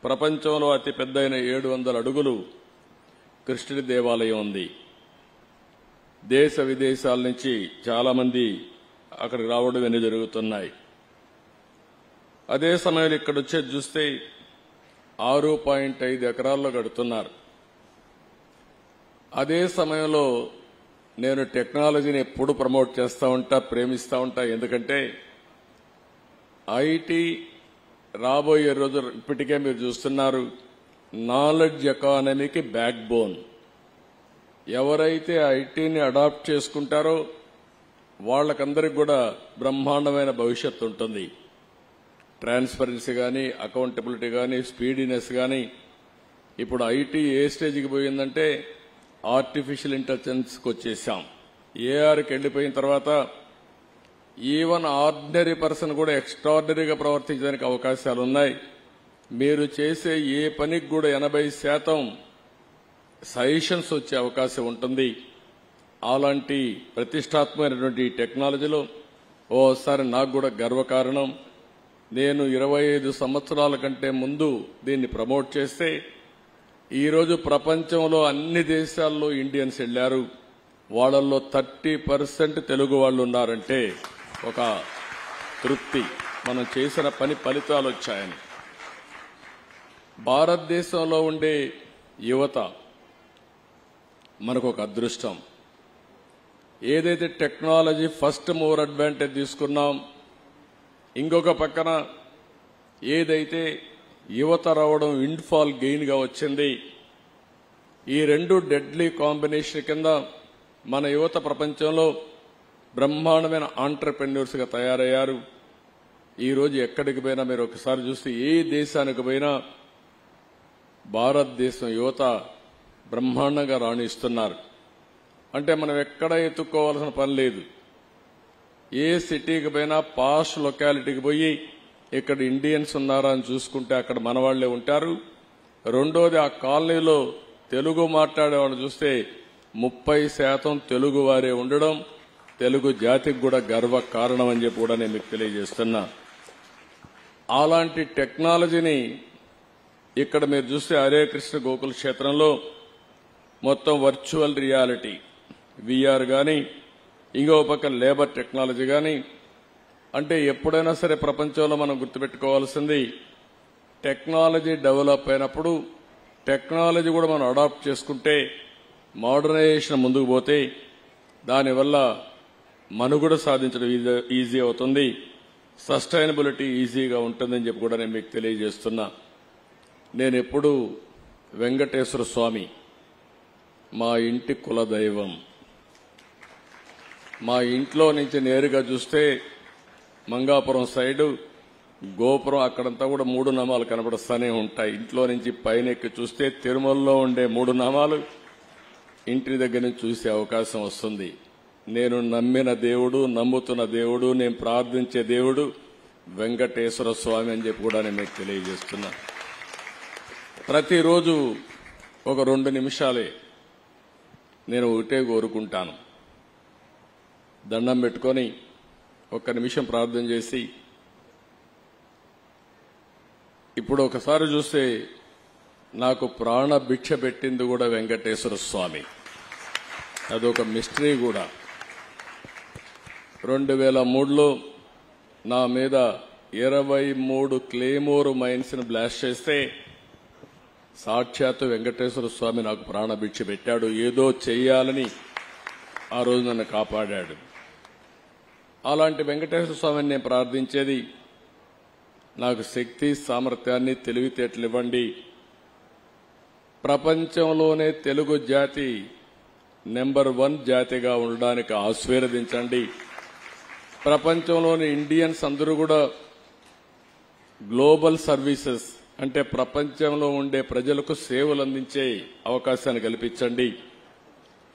Speaker 8: ప్రపంచంలో అతి పెద్దయిన 700 అడుగులు కృష్ణుడి దేవాలయం ఉంది. దేశ విదేశాల నుంచి చాలా మంది అక్కడికి రావడం అన్ని జరుగుతున్నాయి. అదే సమయంలో ఇక్కడ వచ్చేది చూస్తే 6.5 ఎకరాల్లో కడుతున్నారు. అదే సమయంలో నేను టెక్నాలజీని ఎప్పుడు ప్రమోట్ చేస్తూ ఉంటా, ప్రేమిస్తూ ఉంటా. ఎందుకంటే ఐటీ రాబోయే రోజు ఇప్పటికే మీరు చూస్తున్నారు, నాలెడ్జ్ ఎకానమీకి బ్యాక్ బోన్. ఎవరైతే ఐటీని అడాప్ట్ చేసుకుంటారో వాళ్ళకందరికి కూడా బ్రహ్మాండమైన భవిష్యత్తు ఉంటుంది. ట్రాన్స్పరెన్సీ కానీ, అకౌంటబిలిటీ కానీ, స్పీడీనెస్ కానీ. ఇప్పుడు ఐటీ ఏ స్టేజ్కి పోయిందంటే ఆర్టిఫిషియల్ ఇంటెలిజెన్స్కి వచ్చేసాం. ఏఆర్కి వెళ్ళిపోయిన తర్వాత ఈవెన్ ఆర్డినరీ పర్సన్ కూడా ఎక్స్ట్రాడినరీగా ప్రవర్తించడానికి అవకాశాలు ఉన్నాయి. మీరు చేసే ఏ పనికి కూడా 80% సజెషన్స్ వచ్చే అవకాశం ఉంటుంది. అలాంటి ప్రతిష్టాత్మకమైనటువంటి టెక్నాలజీలో ఓసారి నాకు కూడా గర్వకారణం. నేను 25 సంవత్సరాల కంటే ముందు దీన్ని ప్రమోట్ చేస్తే ఈరోజు ప్రపంచంలో అన్ని దేశాల్లో ఇండియన్స్ వెళ్లారు. వాళ్ళల్లో 30% తెలుగు వాళ్ళు ఉన్నారంటే ఒక తృప్తి, మనం చేసిన పని ఫలితాలు వచ్చాయని. భారతదేశంలో ఉండే యువత మనకు ఒక అదృష్టం. ఏదైతే టెక్నాలజీ ఫస్ట్ మూవర్ అడ్వాంటేజ్ తీసుకున్నాం, ఇంకొక పక్కన ఏదైతే యువత రావడం విండ్ఫాల్ గెయిన్ గా వచ్చింది, ఈ రెండు డెడ్లీ కాంబినేషన్ కింద మన యువత ప్రపంచంలో బ్రహ్మాండమైన ఆంటర్ప్రెన్యూర్స్ గా తయారయ్యారు. ఈ రోజు ఎక్కడికి పోయినా మీరు ఒకసారి చూస్తే ఏ దేశానికి పోయినా భారతదేశం యువత బ్రహ్మాండంగా రాణిస్తున్నారు. అంటే మనం ఎక్కడ ఎత్తుక్కోవాల్సిన పని లేదు. ఏ సిటీకి పోయినా పాష్ లొకాలిటీకి పోయి ఇక్కడ ఇండియన్స్ ఉన్నారా అని చూసుకుంటే అక్కడ మన వాళ్లే ఉంటారు. రెండోది, ఆ కాలనీలో తెలుగు మాట్లాడేవాళ్ళు చూస్తే 30% తెలుగు వారే ఉండడం తెలుగు జాతికి కూడా గర్వ కారణం అని చెప్పి కూడా నేను మీకు తెలియజేస్తున్నా. అలాంటి టెక్నాలజీని ఇక్కడ మీరు చూస్తే హరే కృష్ణ గోకుల క్షేత్రంలో మొత్తం వర్చువల్ రియాలిటీ, విఆర్ కానీ, ఇంకో పక్క లేబర్ టెక్నాలజీ కానీ. అంటే ఎప్పుడైనా సరే ప్రపంచంలో మనం గుర్తుపెట్టుకోవాల్సింది, టెక్నాలజీ డెవలప్ అయినప్పుడు టెక్నాలజీ కూడా మనం అడాప్ట్ చేసుకుంటే, మోడర్నైజేషన్ ముందుకు పోతే దానివల్ల మనుగడ సాధించడం ఈజీ అవుతుంది, సస్టైనబిలిటీ ఈజీగా ఉంటుందని చెప్పి కూడా నేను మీకు తెలియజేస్తున్నా. నేను ఎప్పుడు వెంకటేశ్వర స్వామి మా ఇంటి కులదైవం. మా ఇంట్లో నుంచి నేరుగా చూస్తే మంగాపురం సైడు గోపురం అక్కడంతా కూడా 3 నామాలు కనబడుస్తూనే ఉంటాయి. ఇంట్లో నుంచి పైన ఎక్కి చూస్తే తిరుమలలో ఉండే 3 నామాలు ఇంటి దగ్గర నుంచి చూసే అవకాశం వస్తుంది. నేను నమ్మిన దేవుడు, నమ్ముతున్న దేవుడు, నేను ప్రార్థించే దేవుడు వెంకటేశ్వర స్వామి అని చెప్పి కూడా నేను మీకు తెలియజేస్తున్నా. ప్రతిరోజు ఒక 2 నిమిషాలే నేను ఒకటే కోరుకుంటాను, దండం పెట్టుకొని 1 నిమిషం ప్రార్థన చేసి, ఇప్పుడు ఒకసారి చూస్తే నాకు ప్రాణ భిక్ష పెట్టింది కూడా వెంకటేశ్వర స్వామి. అదొక మిస్టరీ కూడా. 2003లో నా మీద 23 క్లేమోర్ మైన్స్ ని బ్లాస్ట్ చేస్తే సాక్షాత్తు వెంకటేశ్వర స్వామి నాకు ప్రాణ భిక్ష పెట్టాడు. ఏదో చెయ్యాలని ఆ రోజు నన్ను కాపాడాడు. అలాంటి వెంకటేశ్వర స్వామిని నేను ప్రార్థించేది, నాకు శక్తి, సామర్థ్యాన్ని, తెలివితేటలు ఇవ్వండి. ప్రపంచంలోనే తెలుగు జాతి నెంబర్ 1 జాతిగా ఉండడానికి ఆశీర్వదించండి. ప్రపంచంలోని ఇండియన్స్ అందరూ కూడా గ్లోబల్ సర్వీసెస్ అంటే ప్రపంచంలో ఉండే ప్రజలకు సేవలు అందించే అవకాశాన్ని కల్పించండి.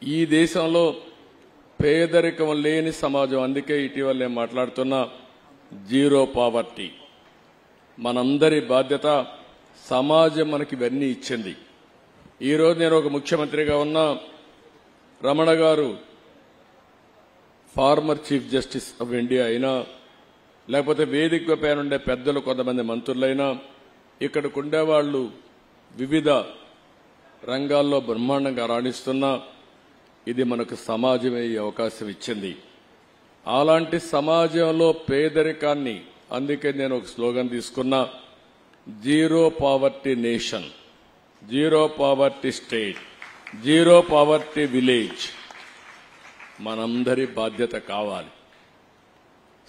Speaker 8: ఈ దేశంలో పేదరికం లేని సమాజం, అందుకే ఇటీవల నేను మాట్లాడుతున్నా జీరో పావర్టీ. మనందరి బాధ్యత. సమాజం మనకి ఇవన్నీ ఇచ్చింది. ఈరోజు నేను ఒక ముఖ్యమంత్రిగా ఉన్నా, రమణ గారు farmer chief justice of India అయినా, లేకపోతే వేదిక పైన ఉండే పెద్దలు కొంతమంది మంత్రులైనా, ఇక్కడికి ఉండేవాళ్లు వివిధ రంగాల్లో బ్రహ్మాండంగా రాణిస్తున్నా, ఇది మనకు సమాజమే ఈ అవకాశం ఇచ్చింది. అలాంటి సమాజంలో పేదరికాన్ని, అందుకే నేను ఒక స్లోగన్ తీసుకున్నా, zero poverty nation, zero poverty state, zero poverty village మనందరి బాధ్యత కావాలి.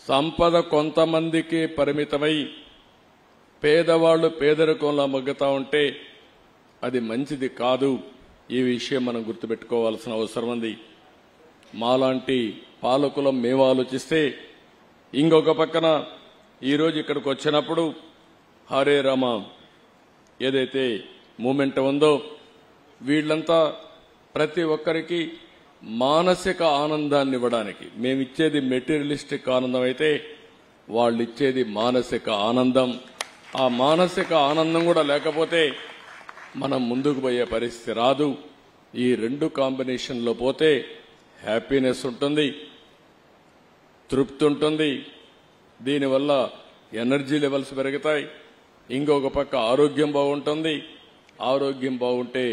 Speaker 8: సంపద కొంతమందికి పరిమితమై పేదవాళ్లు పేదరికంలో మగ్గుతా ఉంటే అది మంచిది కాదు. ఈ విషయం మనం గుర్తుపెట్టుకోవాల్సిన అవసరం ఉంది. మాలాంటి పాలకులం మేము ఆలోచిస్తే, ఇంకొక పక్కన ఈరోజు ఇక్కడికి వచ్చినప్పుడు హరే రామ ఏదైతే మూమెంట్ ఉందో, వీళ్లంతా ప్రతి ఒక్కరికి మానసిక ఆనందాన్ని ఇవ్వడానికి, మేమిచ్చేది మెటీరియలిస్టిక్ ఆనందం అయితే వాళ్ళు ఇచ్చేది మానసిక ఆనందం. ఆ మానసిక ఆనందం కూడా లేకపోతే మనం ముందుకు పోయే పరిస్థితి రాదు. ఈ రెండు కాంబినేషన్లో పోతే హ్యాపీనెస్ ఉంటుంది, తృప్తి ఉంటుంది, దీనివల్ల ఎనర్జీ లెవెల్స్ పెరుగుతాయి. ఇంకొక పక్క ఆరోగ్యం బాగుంటుంది. ఆరోగ్యం బాగుంటే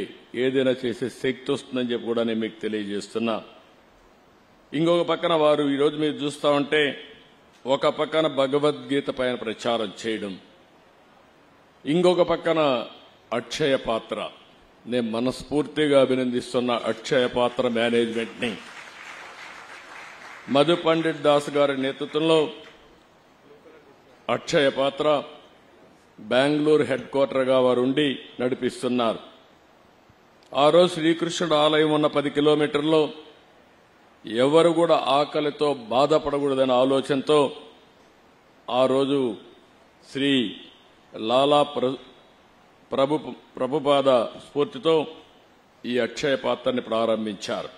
Speaker 8: ఏదైనా చేసే శక్తి వస్తుందని చెప్పి కూడా నేను మీకు తెలియజేస్తున్నా. ఇంకొక పక్కన వారు ఈరోజు మీరు చూస్తా ఉంటే, ఒక పక్కన భగవద్గీత పైన ప్రచారం చేయడం, ఇంకొక పక్కన అక్షయ పాత్ర. నేను మనస్ఫూర్తిగా అభినందిస్తున్న అక్షయ పాత్ర మేనేజ్మెంట్ ని. మధు పండిట్ దాస్ గారి నేతృత్వంలో అక్షయ పాత్ర బెంగళూరు హెడ్ క్వార్టర్ గా వారు ఉండి నడిపిస్తున్నారు. ఆ రోజు శ్రీకృష్ణుడు ఆలయం ఉన్న 10 కిలోమీటర్లో ఎవరు కూడా ఆకలితో బాధపడకూడదనే ఆలోచనతో ఆ రోజు శ్రీ లాలా ప్రభుపాద స్ఫూర్తితో ఈ అక్షయ పాత్రని ప్రారంభించారు.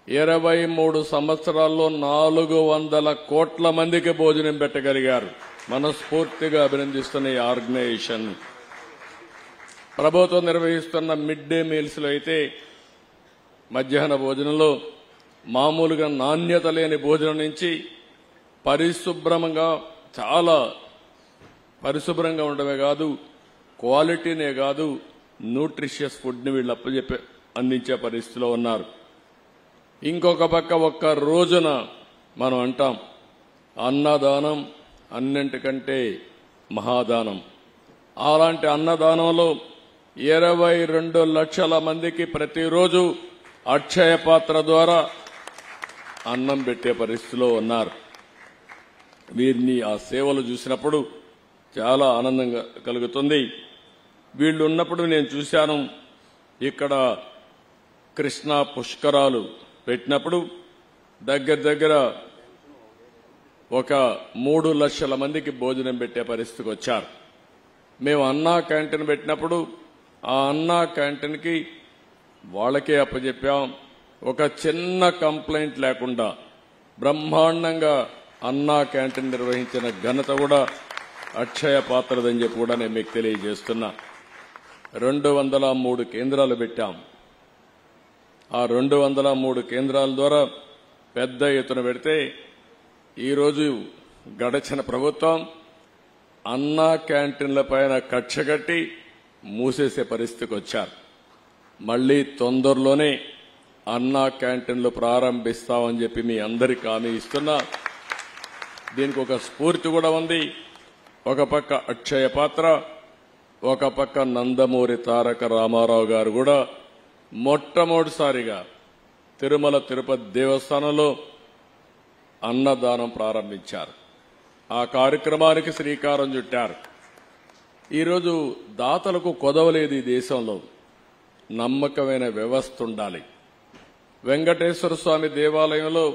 Speaker 8: 23 సంవత్సరాల్లో 400 కోట్ల మందికి భోజనం పెట్టగలిగారు. మనస్ఫూర్తిగా అభినందిస్తున్న ఈ ఆర్గనైజేషన్. ప్రభుత్వం నిర్వహిస్తున్న మిడ్ డే మీల్స్ లో అయితే మధ్యాహ్న భోజనంలో మామూలుగా నాణ్యత లేని భోజనం నుంచి పరిశుభ్రంగా, చాలా పరిశుభ్రంగా ఉండడమే కాదు, క్వాలిటీనే కాదు, న్యూట్రిషియస్ ఫుడ్ ని వీళ్ళు అందించే పరిస్థితిలో ఉన్నారు. ఇంకొక పక్క ఒక్క రోజున మనం అంటాం అన్నదానం అన్నింటికంటే మహాదానం. అలాంటి అన్నదానంలో 22 లక్షల మందికి ప్రతిరోజు అక్షయ పాత్ర ద్వారా అన్నం పెట్టే పరిస్థితిలో ఉన్నారు. వీరిని ఆ సేవలు చూసినప్పుడు చాలా ఆనందంగా కలుగుతుంది. వీళ్ళు ఉన్నప్పుడు నేను చూశాను, ఇక్కడ కృష్ణా పుష్కరాలు పెట్టినప్పుడు దగ్గర ఒక 3 లక్షల మందికి భోజనం పెట్టే పరిస్థితికి వచ్చారు. మేము అన్నా క్యాంటీన్ పెట్టినప్పుడు ఆ అన్నా క్యాంటీన్కి వాళ్ళకే అప్పచెప్పాం. ఒక చిన్న కంప్లైంట్ లేకుండా బ్రహ్మాండంగా అన్నా క్యాంటీన్ నిర్వహించిన ఘనత కూడా అక్షయ పాత్రదని చెప్పి కూడా నేను మీకు తెలియజేస్తున్నా. 203 కేంద్రాలు పెట్టాం. ఆ 203 కేంద్రాల ద్వారా పెద్ద ఎత్తున పెడితే ఈరోజు గడచిన ప్రభుత్వం అన్నా క్యాంటీన్ల పైన కక్ష కట్టి మూసేసే పరిస్థితికి వచ్చారు. మళ్లీ తొందరలోనే అన్నా క్యాంటీన్లు ప్రారంభిస్తామని చెప్పి మీ అందరికీ హామీ ఇస్తున్నా. దీనికి ఒక స్ఫూర్తి కూడా ఉంది. ఒక పక్క అక్షయ పాత్ర, ఒక పక్క నందమూరి తారక రామారావు గారు కూడా మొట్టమొదటిసారిగా తిరుమల తిరుపతి దేవస్థానంలో అన్నదానం ప్రారంభించారు. ఆ కార్యక్రమానికి శ్రీకారం చుట్టారు. ఈరోజు దాతలకు కొదవలేదు. ఈ దేశంలో నమ్మకమైన వ్యవస్థ ఉండాలి. వెంకటేశ్వర స్వామి దేవాలయంలో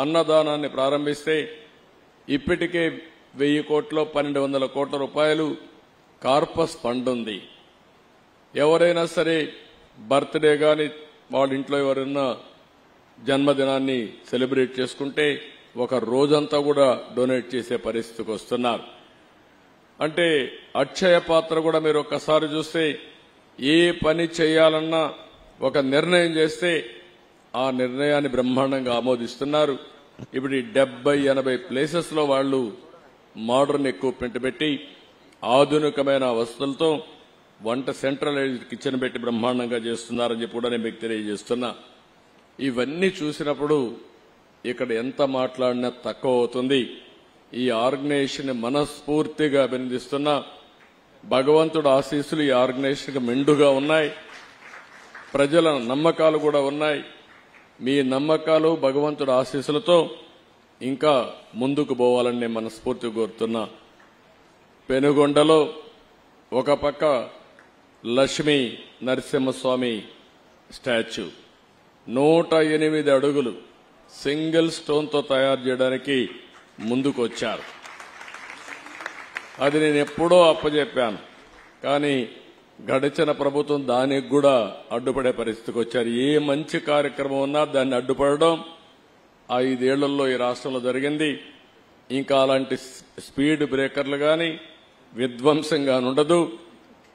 Speaker 8: అన్నదానాన్ని ప్రారంభిస్తే ఇప్పటికే 1000 కోట్లు 1200 కోట్ల రూపాయలు కార్పస్ ఫండ్ ఉంది. ఎవరైనా సరే బర్త్డే కానీ వాళ్ళ ఇంట్లో ఎవరైనా జన్మదినాన్ని సెలబ్రేట్ చేసుకుంటే ఒక రోజంతా కూడా డొనేట్ చేసే పరిస్థితికి వస్తున్నారు. అంటే అక్షయ పాత్ర కూడా మీరు ఒక్కసారి చూస్తే ఏ పని చేయాలన్నా ఒక నిర్ణయం చేస్తే ఆ నిర్ణయాన్ని బ్రహ్మాండంగా ఆమోదిస్తున్నారు. ఇప్పుడు 70-80 ప్లేసెస్లో వాళ్ళు మోడర్న్ ఎక్విప్మెంట్ పెట్టి ఆధునికమైన వసతులతో వంట సెంట్రలైజ్డ్ కిచెన్ పెట్టి బ్రహ్మాండంగా చేస్తున్నారని చెప్పి కూడా నేను మీకు తెలియజేస్తున్నా. ఇవన్నీ చూసినప్పుడు ఇక్కడ ఎంత మాట్లాడినా తక్కువ అవుతుంది. ఈ ఆర్గనైజేషన్ మనస్ఫూర్తిగా అభినందిస్తున్నా. భగవంతుడు ఆశీస్సులు ఈ ఆర్గనైజేషన్కి మెండుగా ఉన్నాయి. ప్రజల నమ్మకాలు కూడా ఉన్నాయి. మీ నమ్మకాలు భగవంతుడు ఆశీస్సులతో ఇంకా ముందుకు పోవాలని నేను మనస్ఫూర్తిగా కోరుతున్నా. పెనుగొండలో ఒక పక్క లక్ష్మీ నరసింహస్వామి స్టాచ్యూ 108 అడుగులు సింగిల్ స్టోన్తో తయారు చేయడానికి ముందుకు వచ్చారు. అది నేను ఎప్పుడో అప్పచెప్పాను, కానీ గడిచిన ప్రభుత్వం దానికి కూడా అడ్డుపడే పరిస్థితికి వచ్చారు. ఏ మంచి కార్యక్రమం ఉన్నా దాన్ని అడ్డుపడడం 5 ఏళ్లలో ఈ రాష్ట్రంలో జరిగింది. ఇంకా అలాంటి స్పీడ్ బ్రేకర్లు కానీ విధ్వంసంగా ఉండదు.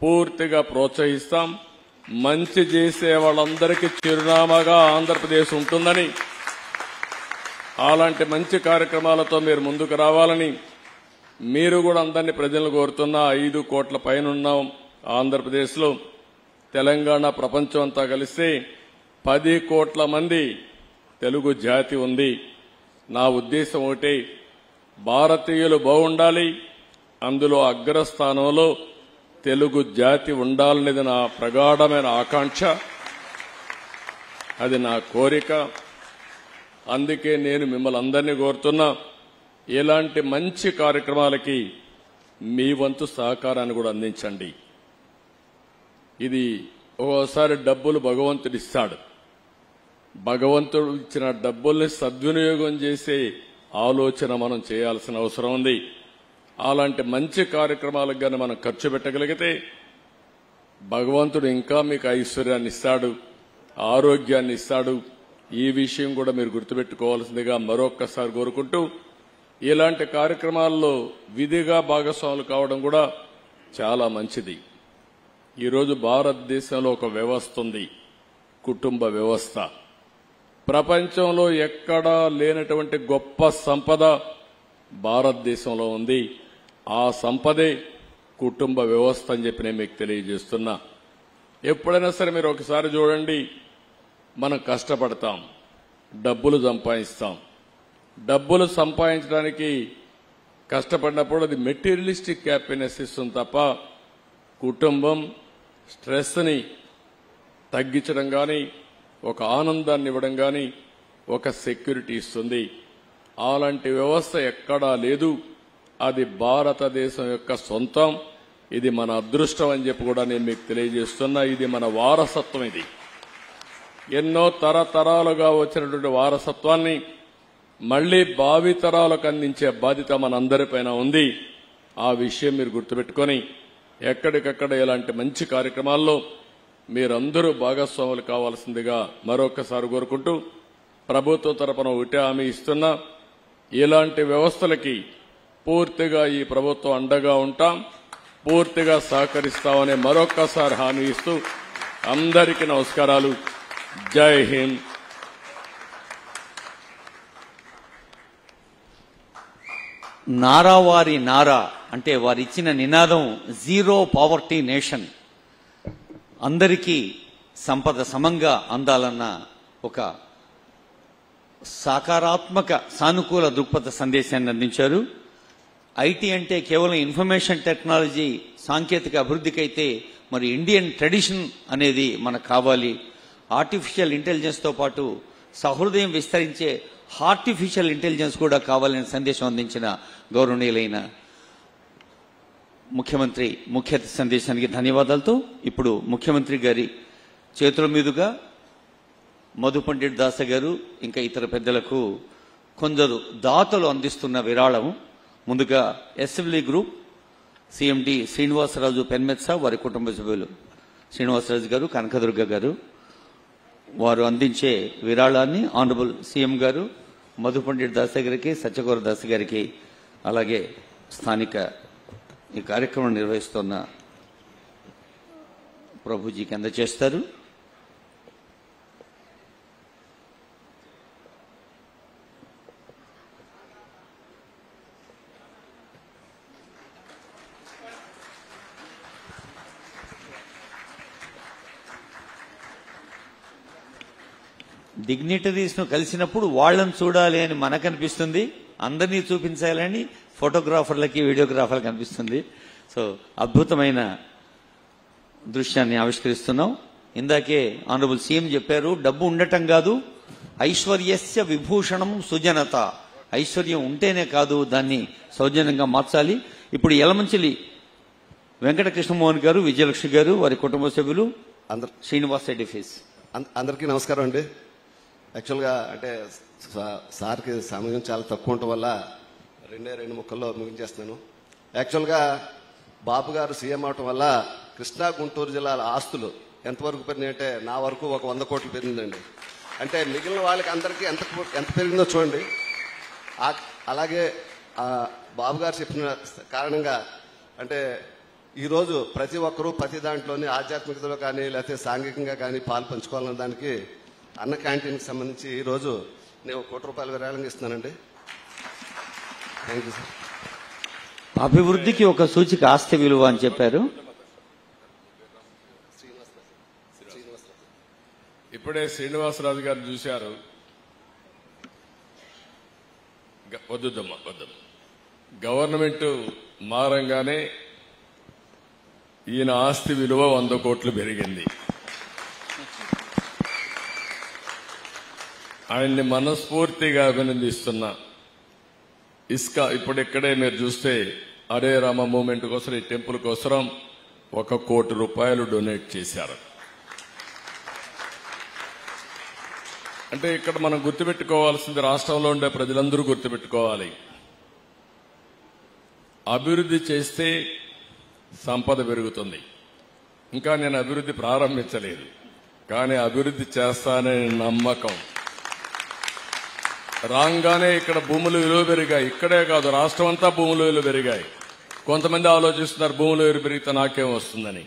Speaker 8: పూర్తిగా ప్రోత్సహిస్తాం. మంచి చేసే వాళ్ళందరికీ చిరునామాగా ఆంధ్రప్రదేశ్ ఉంటుందని, అలాంటి మంచి కార్యక్రమాలతో మీరు ముందుకు రావాలని మీరు కూడా అందరినీ ప్రజలను కోరుతున్నా. 5 కోట్ల పైన ఉన్నాం ఆంధ్రప్రదేశ్లో. తెలంగాణ ప్రపంచం అంతా కలిస్తే 10 కోట్ల మంది తెలుగు జాతి ఉంది. నా ఉద్దేశం ఒకటే, భారతీయులు బాగుండాలి, అందులో అగ్రస్థానంలో తెలుగు జాతి ఉండాలనేది నా ప్రగాఢమైన ఆకాంక్ష, అది నా కోరిక. అందుకే నేను మిమ్మల్ని అందరినీ కోరుతున్నా, ఇలాంటి మంచి కార్యక్రమాలకి మీ వంతు సహకారాన్ని కూడా అందించండి. ఇది ఒక్కోసారి డబ్బులు భగవంతుడు ఇస్తాడు. భగవంతుడు ఇచ్చిన డబ్బుల్ని సద్వినియోగం చేసే ఆలోచన మనం చేయాల్సిన అవసరం ఉంది. అలాంటి మంచి కార్యక్రమాలకు గాని మనం ఖర్చు పెట్టగలిగితే భగవంతుడు ఇంకా మీకు ఐశ్వర్యాన్ని ఇస్తాడు, ఆరోగ్యాన్ని ఇస్తాడు. ఈ విషయం కూడా మీరు గుర్తుపెట్టుకోవాల్సిందిగా మరొక్కసారి కోరుకుంటూ, ఇలాంటి కార్యక్రమాల్లో విధిగా భాగస్వాములు కావడం కూడా చాలా మంచిది. ఈరోజు భారతదేశంలో ఒక వ్యవస్థ ఉంది, కుటుంబ వ్యవస్థ. ప్రపంచంలో ఎక్కడా లేనటువంటి గొప్ప సంపద భారతదేశంలో ఉంది. ఆ సంపదే కుటుంబ వ్యవస్థ అని చెప్పి నేను మీకు తెలియజేస్తున్నా. ఎప్పుడైనా సరే మీరు ఒకసారి చూడండి, మనం కష్టపడతాం, డబ్బులు సంపాదిస్తాం. డబ్బులు సంపాదించడానికి కష్టపడినప్పుడు అది మెటీరియలిస్టిక్ హ్యాపీనెస్ ఇస్తుంది తప్ప కుటుంబం స్ట్రెస్ని తగ్గించడం కానీ, ఒక ఆనందాన్ని ఇవ్వడం కానీ, ఒక సెక్యూరిటీ ఇస్తుంది. అలాంటి వ్యవస్థ ఎక్కడా లేదు. అది భారతదేశం యొక్క సొంతం. ఇది మన అదృష్టం అని చెప్పి కూడా నేను మీకు తెలియజేస్తున్నా. ఇది మన వారసత్వం. ఇది ఎన్నో తరతరాలుగా వచ్చినటువంటి వారసత్వాన్ని మళ్లీ భావితరాలకు అందించే బాధ్యత మనందరిపైన ఉంది. ఆ విషయం మీరు గుర్తుపెట్టుకొని ఎక్కడికక్కడ ఇలాంటి మంచి కార్యక్రమాల్లో మీరందరూ భాగస్వాములు కావాల్సిందిగా మరొకసారి కోరుకుంటూ, ప్రభుత్వం తరపున ఒకటే హామీ ఇస్తున్నా, ఇలాంటి వ్యవస్థలకి పూర్తిగా ఈ ప్రభుత్వం అండగా ఉంటాం, పూర్తిగా సహకరిస్తామని మరొక్కసారి హామీ ఇస్తూ అందరికీ నమస్కారాలు. జై హింద్.
Speaker 1: నారావారి నారా అంటే వారిచ్చిన నినాదం జీరో పావర్టీ నేషన్, అందరికీ సంపద సమంగా అందాలన్న ఒక సకారాత్మక సానుకూల దృక్పథ సందేశాన్ని అందించారు. ఐటీ అంటే కేవలం ఇన్ఫర్మేషన్ టెక్నాలజీ సాంకేతిక అభివృద్ధికైతే మరి ఇండియన్ ట్రెడిషన్ అనేది మనకు కావాలి. ఆర్టిఫిషియల్ ఇంటెలిజెన్స్తో పాటు సహృదయం విస్తరించే హార్టిఫిషియల్ ఇంటెలిజెన్స్ కూడా కావాలనే సందేశం అందించిన గౌరవనీయులైన ముఖ్యమంత్రి ముఖ్య సందేశానికి ధన్యవాదాలతో ఇప్పుడు ముఖ్యమంత్రి గారి చేతుల మీదుగా మధు పండిట్ దాస గారు ఇంకా ఇతర పెద్దలకు కొందరు దాతలు అందిస్తున్న విరాళం. ముందుగా ఎస్ఎఫ్లీ గ్రూప్ సిఎండి శ్రీనివాసరాజు పెన్మెత్స, వారి కుటుంబ సభ్యులు శ్రీనివాసరాజు గారు, కనకదుర్గ గారు, వారు అందించే విరాళాన్ని ఆనరబుల్ సీఎం గారు మధు పండిట్ దాస్ గారికి, సత్యగౌర దాస్ గారికి, అలాగే స్థానిక ఈ కార్యక్రమం నిర్వహిస్తున్న ప్రభుజీకి అందజేస్తారు. డిగ్నిటరీస్ ను కలిసినప్పుడు వాళ్ళని చూడాలి అని మనకు అనిపిస్తుంది, అందరినీ చూపించాలని ఫోటోగ్రాఫర్లకి, వీడియోగ్రాఫర్లకి అనిపిస్తుంది. సో అద్భుతమైన దృశ్యాన్ని ఆవిష్కరిస్తున్నాం. ఇందాకే ఆనరబుల్ సీఎం చెప్పారు, డబ్బు ఉండటం కాదు, ఐశ్వర్యస్య విభూషణం సుజనత. ఐశ్వర్యం ఉంటేనే కాదు, దాన్ని సౌజన్యంగా మార్చాలి. ఇప్పుడు యలమంచిలి వెంకట కృష్ణమోహన్ గారు, విజయలక్ష్మి గారు, వారి కుటుంబ సభ్యులు, శ్రీనివాస్ రెడ్డి ఫీస్.
Speaker 9: అందరికీ నమస్కారం అండి. యాక్చువల్గా అంటే సార్కి సమయం చాలా తక్కువ ఉండటం వల్ల రెండు ముక్కల్లో ముగించేస్తున్నాను. యాక్చువల్గా బాబు గారు సీఎం అవటం వల్ల కృష్ణా గుంటూరు జిల్లాల ఆస్తులు ఎంతవరకు పెరిగినాయి అంటే నా వరకు ఒక 100 కోట్లు పెరిగిందండి. అంటే మిగిలిన వాళ్ళకి అందరికీ ఎంత పెరిగిందో చూడండి. అలాగే బాబు గారు చెప్పిన కారణంగా అంటే ఈరోజు ప్రతి ఒక్కరూ ప్రతి దాంట్లోని ఆధ్యాత్మికతలో కానీ లేకపోతే సాంఘికంగా కానీ పాలు పంచుకోవాలన్న దానికి అన్న క్యాంటీన్కి సంబంధించి ఈరోజు నేను 1 కోటి రూపాయలు విరాళంగా ఇస్తున్నానండి. Thank you sir.
Speaker 1: అభివృద్ధికి ఒక సూచిక ఆస్తి విలువ అని చెప్పారు.
Speaker 8: ఇప్పుడే శ్రీనివాసరాజు గారు చూశారు. వద్దుద్దమ్మా వద్దమ్మా. గవర్నమెంట్ మారంగానే ఈయన ఆస్తి విలువ 100 కోట్లు పెరిగింది. ఆయన్ని మనస్ఫూర్తిగా అభినందిస్తున్నా. ఇసుక ఇప్పుడు ఇక్కడే మీరు చూస్తే హరే రామ మూవ్మెంట్ కోసం, ఈ టెంపుల్ కోసం 1 కోటి రూపాయలు డొనేట్ చేశారు. అంటే ఇక్కడ మనం గుర్తుపెట్టుకోవాల్సింది, రాష్ట్రంలో ఉండే ప్రజలందరూ గుర్తుపెట్టుకోవాలి, అభివృద్ధి చేస్తే సంపద పెరుగుతుంది. ఇంకా నేను అభివృద్ధి ప్రారంభించలేదు, కానీ అభివృద్ధి చేస్తాననే నమ్మకం. రాగానే ఇక్కడ భూముల విలువ పెరిగాయి. ఇక్కడే కాదు, రాష్ట్రం అంతా భూముల విలువ పెరిగాయి. కొంతమంది ఆలోచిస్తున్నారు భూముల విలువ పెరిగితే నాకేం వస్తుందని.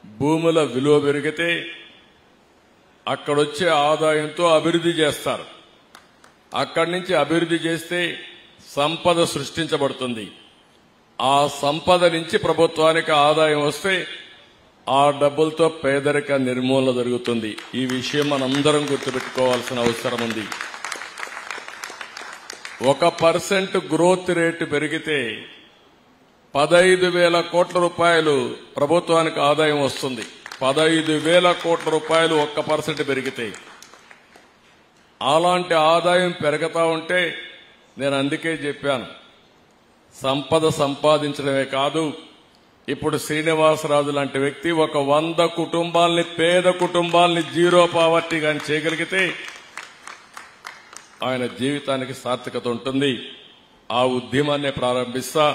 Speaker 8: భూముల విలువ పెరిగితే అక్కడొచ్చే ఆదాయంతో అభివృద్ధి చేస్తారు. అక్కడి నుంచి అభివృద్ధి చేస్తే సంపద సృష్టించబడుతుంది. ఆ సంపద నుంచి ప్రభుత్వానికి ఆదాయం వస్తే ఆ డబ్బులతో పేదరిక నిర్మూలన జరుగుతుంది. ఈ విషయం మనందరం గుర్తుపెట్టుకోవాల్సిన అవసరం ఉంది. 1% గ్రోత్ రేటు పెరిగితే 15,000 కోట్ల రూపాయలు ప్రభుత్వానికి ఆదాయం వస్తుంది. 15,000 కోట్ల రూపాయలు 1% పెరిగితే. అలాంటి ఆదాయం పెరుగుతా ఉంటే నేను అందుకే చెప్పాను, సంపద సంపాదించడమే కాదు, ఇప్పుడు శ్రీనివాసరాజు లాంటి వ్యక్తి ఒక 100 కుటుంబాలని, పేద కుటుంబాలని జీరో పావర్టీ గాని చేయగలిగితే ఆయన జీవితానికి సార్థకత ఉంటుంది. ఆ ఉద్యమాన్ని ప్రారంభిస్తా.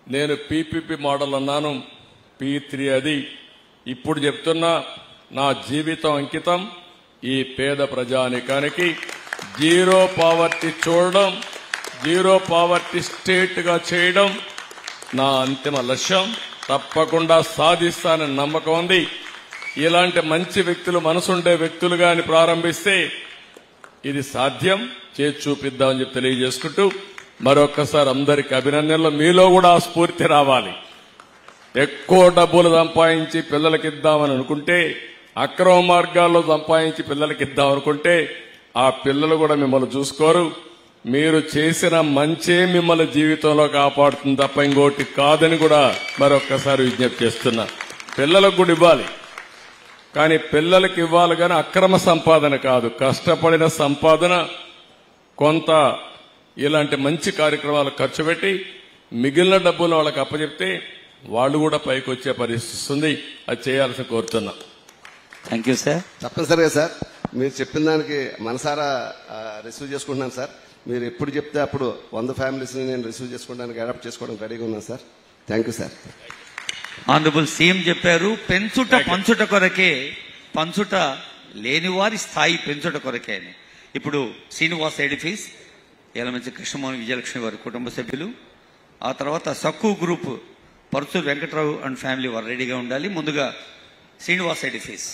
Speaker 8: నేను పీపీపీ మోడల్ అన్నాను, P3 అది. ఇప్పుడు చెప్తున్నా, నా జీవితం అంకితం ఈ పేద ప్రజానికానికి జీరో పావర్టీ చూడడం, జీరో పావర్టీ స్టేట్ గా చేయడం నా అంతిమ లక్ష్యం. తప్పకుండా సాధిస్తానని నమ్మకం ఉంది. ఇలాంటి మంచి వ్యక్తులు, మనసుండే వ్యక్తులు గాని ప్రారంభిస్తే ఇది సాధ్యం. చేసి చూపిద్దామని చెప్పి తెలియజేసుకుంటూ మరొక్కసారి అందరికి అభినందనలు. మీలో కూడా ఆ స్ఫూర్తి రావాలి. ఎక్కువ డబ్బులు సంపాదించి పిల్లలకి ఇద్దామని అనుకుంటే, అక్రమ మార్గాల్లో సంపాదించి పిల్లలకి ఇద్దామనుకుంటే ఆ పిల్లలు కూడా మిమ్మల్ని చూసుకోరు. మీరు చేసిన మంచే మిమ్మల్ని జీవితంలో కాపాడుతుంది తప్ప ఇంకోటి కాదని కూడా మరొక్కసారి విజ్ఞప్తి చేస్తున్నా. పిల్లలకు కూడా ఇవ్వాలి, కానీ పిల్లలకి ఇవ్వాలి కానీ అక్రమ సంపాదన కాదు, కష్టపడిన సంపాదన. కొంత ఇలాంటి మంచి కార్యక్రమాలు ఖర్చు పెట్టి మిగిలిన డబ్బులు వాళ్ళకి అప్పచెప్తే వాళ్ళు కూడా పైకి వచ్చే పరిస్థితి ఉంది. అది చేయాల్సి కోరుతున్నా.
Speaker 3: Thank you sir.
Speaker 9: తప్పనిసరిగా సార్ మీరు చెప్పిన దానికి మనసారా రిసీవ్ చేసుకుంటున్నాను సార్. మీరు ఎప్పుడు చెప్తే అప్పుడు 100 ఫ్యామిలీస్ని నేను రిసీవ్ చేసుకోవడానికి అడాప్ట్ చేసుకోవడానికి రెడీగా ఉన్నాను sir. Thank you sir.
Speaker 3: Honourable CM చెప్పారు, పెంచుట పంచుట కొరకే, పంచుట లేనివారి స్థాయి పెంచుట కొరకే అని. ఇప్పుడు శ్రీనివాస్ ఎడిఫీస్, యలమంచి కృష్ణమోహన్ విజయలక్ష్మి వారి కుటుంబ సభ్యులు, ఆ తర్వాత Sakku group Paruchuru Venkatrao and family వారు రెడీగా ఉండాలి. ముందుగా శ్రీనివాస్ ఎడిఫీస్.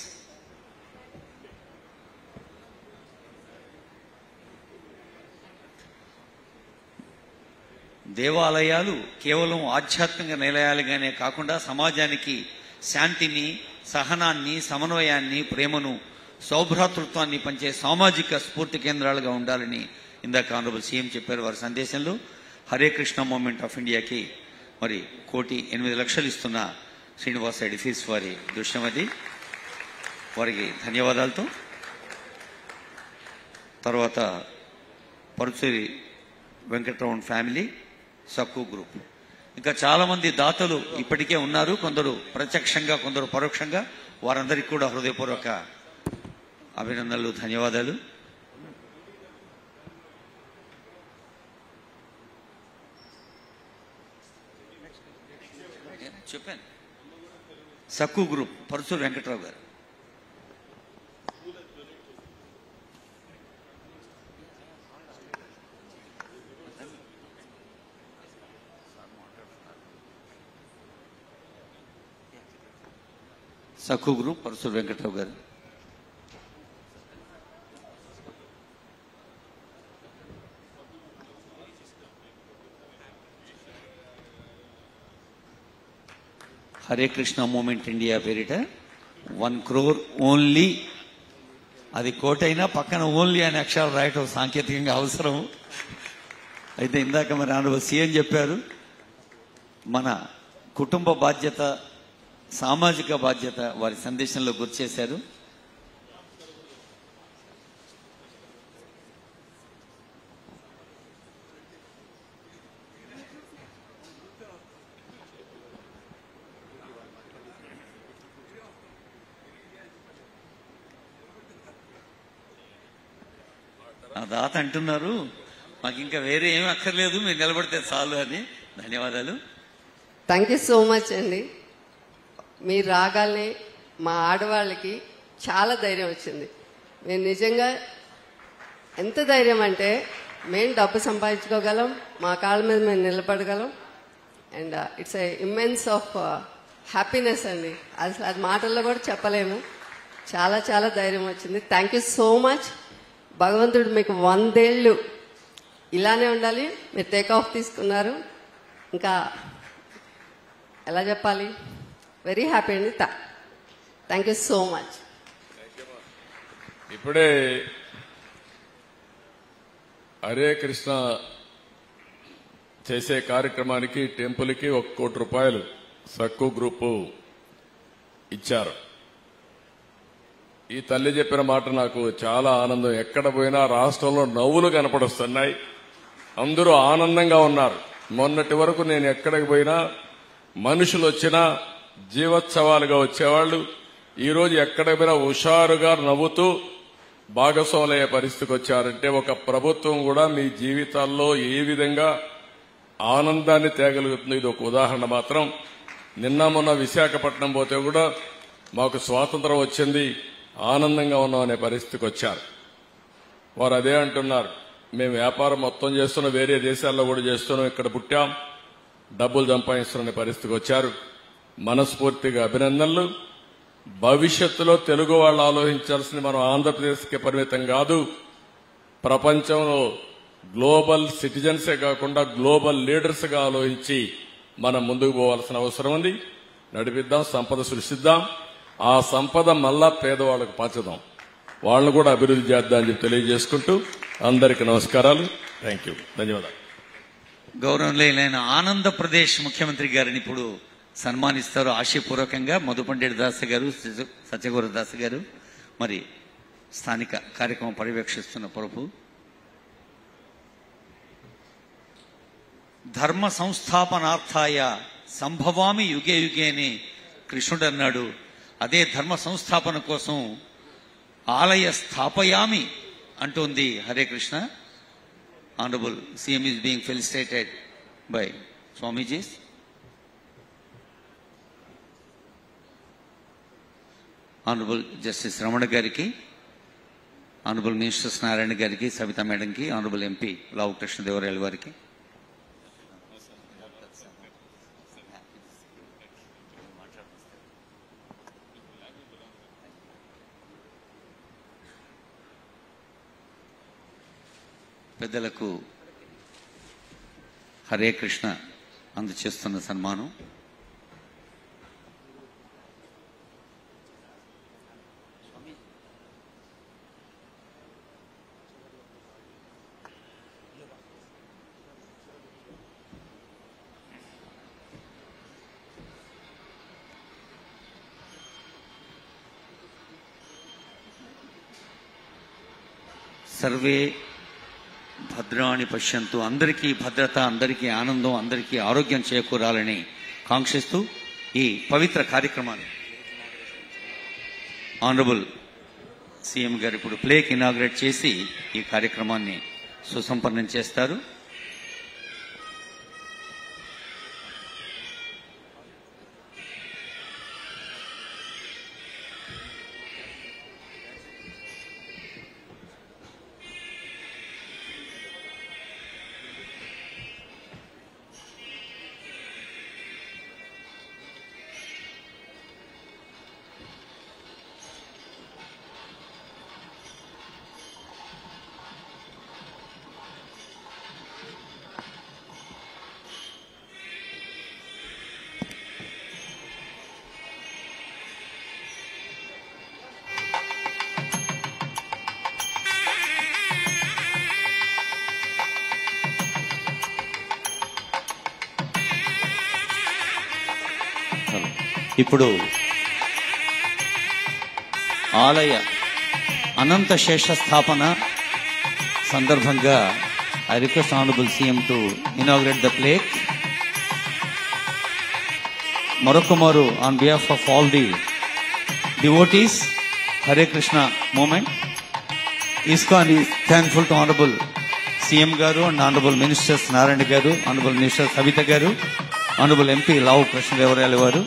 Speaker 3: దేవాలయాలు కేవలం ఆధ్యాత్మిక నిలయాలుగానే కాకుండా సమాజానికి శాంతిని, సహనాన్ని, సమన్వయాన్ని, ప్రేమను, సౌభ్రాతృత్వాన్ని పంచే సామాజిక స్ఫూర్తి కేంద్రాలుగా ఉండాలని ఇందాక ఆనరబుల్ సీఎం చెప్పారు వారి సందేశంలో. హరే కృష్ణ మూవ్మెంట్ ఆఫ్ ఇండియాకి మరి 1,08,00,000 ఇస్తున్న శ్రీనివాస్ ఎడిఫీస్ వారి దృశ్యం అది. వారికి ధన్యవాదాలతో తర్వాత పరుచూరి వెంకట్రావు ఫ్యామిలీ, సక్కు గ్రూప్, ఇంకా చాలా మంది దాతలు ఇప్పటికే ఉన్నారు. కొందరు ప్రత్యక్షంగా, కొందరు పరోక్షంగా. వారందరికీ కూడా హృదయపూర్వక అభినందనలు, ధన్యవాదాలు. చెప్పాను. సక్కు గ్రూప్ పరుచూరు వెంకట్రావు గారు. సక్కు గ్రూప్ పరుచూరు వెంకట్రావు గారు. హరే కృష్ణ మూవ్మెంట్ ఇండియా పేరిట 1 crore ఓన్లీ. అది కోటైనా పక్కన ఓన్లీ అనే అక్షరాలు రాయటం సాంకేతికంగా అవసరం. అయితే ఇందాక మరి ఆనరబుల్ సీఎం చెప్పారు, మన కుటుంబ బాధ్యత, సామాజిక బాధ్యత వారి సందేశంలో గుర్తు చేశారు. ఆ దాత అంటున్నారు, మాకు ఇంకా వేరే ఏమీ అక్కర్లేదు, మీరు నిలబడితే చాలు అని. ధన్యవాదాలు.
Speaker 10: థ్యాంక్ యూ సో మచ్ అండి. మీరు రాగానే మా ఆడవాళ్ళకి చాలా ధైర్యం వచ్చింది. మేము నిజంగా ఎంత ధైర్యం అంటే, మేము డబ్బు సంపాదించుకోగలం, మా కాళ్ళ మీద మేము నిలబడగలం. And it's a immense of happiness అండి. అసలు అది మాటల్లో కూడా చెప్పలేము. చాలా చాలా ధైర్యం వచ్చింది. Thank you so much. భగవంతుడు మీకు 100 ఏళ్ళు ఇలానే ఉండాలి. మీరు టేక్ ఆఫ్ తీసుకున్నారు, ఇంకా ఎలా చెప్పాలి, వెరీ హ్యాపీ అండి. Thank you so much.
Speaker 8: ఇప్పుడే హరే కృష్ణ చేసే కార్యక్రమానికి టెంపుల్కి 1 కోటి రూపాయలు సక్కు గ్రూపు ఇచ్చారు. ఈ తల్లి చెప్పిన మాట నాకు చాలా ఆనందం. ఎక్కడ పోయినా రాష్ట్రంలో నవ్వులు కనపడుస్తున్నాయి, అందరూ ఆనందంగా ఉన్నారు. మొన్నటి వరకు నేను ఎక్కడికి పోయినా మనుషులు వచ్చినా జీవోత్సవాలుగా వచ్చేవాళ్లు, ఈరోజు ఎక్కడికి పోయినా హుషారుగా నవ్వుతూ భాగస్వాములయ్యే పరిస్థితికి వచ్చారంటే ఒక ప్రభుత్వం కూడా మీ జీవితాల్లో ఏ విధంగా ఆనందాన్ని తేగలుగుతుందో ఇది ఒక ఉదాహరణ మాత్రం. నిన్న మొన్న విశాఖపట్నం పోతే కూడా మాకు స్వాతంత్రం వచ్చింది, ఆనందంగా ఉన్నాం అనే పరిస్థితికి వచ్చారు. వారు అదే అంటున్నారు, మేము వ్యాపారం మొత్తం చేస్తున్నాం, వేరే దేశాల్లో కూడా చేస్తున్నాం, ఇక్కడ పుట్టాం, డబ్బులు సంపాదిస్తున్న పరిస్థితికి వచ్చారు. మనస్ఫూర్తిగా అభినందనలు. భవిష్యత్తులో తెలుగు వాళ్ళు ఆలోచించాల్సింది మనం ఆంధ్రప్రదేశ్కి పరిమితం కాదు, ప్రపంచంలో గ్లోబల్ సిటిజన్సే కాకుండా గ్లోబల్ లీడర్స్ గా ఆలోచించి మనం ముందుకు పోవాల్సిన అవసరం ఉంది. నడిపిద్దాం, సంపద సృష్టిద్దాం, ఆ సంపద మళ్ళా పేదవాళ్లకు పంచుదాం, వాళ్ళను కూడా అభివృద్ధి చేద్దాం అని చెప్పి తెలియజేసుకుంటూ అందరికీ నమస్కారాలు. థ్యాంక్ యూ, ధన్యవాదాలు.
Speaker 3: గౌరవనీయులైన ఆంధ్రప్రదేశ్ ముఖ్యమంత్రి గారిని ఇప్పుడు సన్మానిస్తారు ఆశయపూర్వకంగా మధుపండేటి దాస్ గారు, సత్యగౌర దాస్ గారు. మరి స్థానిక కార్యక్రమం పర్యవేక్షిస్తున్న ప్రభు. ధర్మ సంస్థాపనార్థాయ సంభవామి యుగే యుగే అని కృష్ణుడు అన్నాడు. అదే ధర్మ సంస్థాపన కోసం ఆలయ స్థాపయామి అంటోంది. Hare Krishna. Honourable CM is being felicitated by swamijis. Honourable justice Ramana గారికి, ఆనరబుల్ మినిస్టర్స్ నారాయణ గారికి, సవితా మేడంకి, ఆనరబుల్ ఎంపీ లావు కృష్ణదేవరాయలు వారికి, పెద్దలకు హరే కృష్ణ అందజేస్తున్న సన్మానం. సర్వే భద్రాణి పశ్యంతు. అందరికీ భద్రత, అందరికీ ఆనందం, అందరికీ ఆరోగ్యం చేకూరాలని కాంక్షిస్తూ ఈ పవిత్ర కార్యక్రమాన్ని ఆనరబుల్ సీఎం గారు ఇప్పుడు ప్లేక్ ఇనాగ్రేట్ చేసి ఈ కార్యక్రమాన్ని సుసంపన్నం చేస్తారు. ఇప్పుడు ఆలయ అనంత శేష స్థాపన సందర్భంగా I request honourable CM to inaugurate the plaque. మరొకమారు on behalf of all the devotees Hare Krishna movement, ISKCON is thankful to honourable CM గారు అండ్ ఆనరబుల్ మినిస్టర్స్ నారాయణ గారు, ఆనరబుల్ మినిస్టర్ సవిత గారు, ఆనరబుల్ ఎంపీ లావు కృష్ణదేవరాయలు వారు,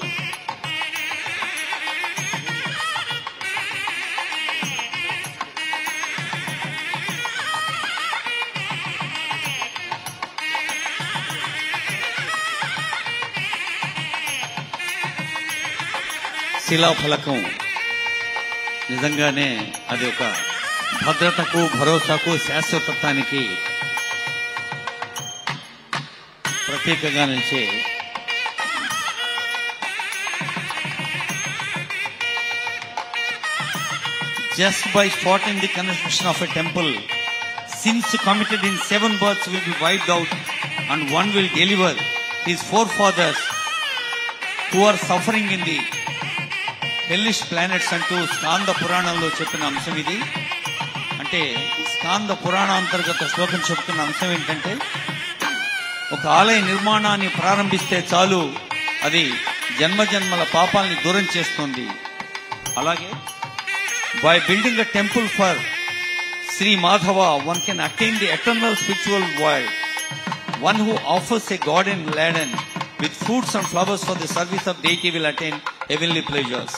Speaker 3: శిలాఫలకం నిజంగానే అది ఒక భద్రతకు, భరోసాకు, శాశ్వతత్వానికి ప్రతీకగా నిలిచే just by spotting the construction of a temple, sins committed in 7 births will be wiped out and one will deliver his forefathers who are suffering in the hellish planets అంటూ స్కాంద పురాణంలో చెప్పిన అంశం ఇది. అంటే స్కాంద పురాణ అంతర్గత శ్లోకం చెప్తున్న అంశం ఏంటంటే, ఒక ఆలయ నిర్మాణాన్ని ప్రారంభిస్తే చాలు అది జన్మజన్మల పాపాలని దూరం చేస్తుంది. అలాగే by building a temple for Sri Madhava, one can attain the eternal spiritual world. One who offers a garden laden with fruits and flowers for the service of deity will attain heavenly pleasures.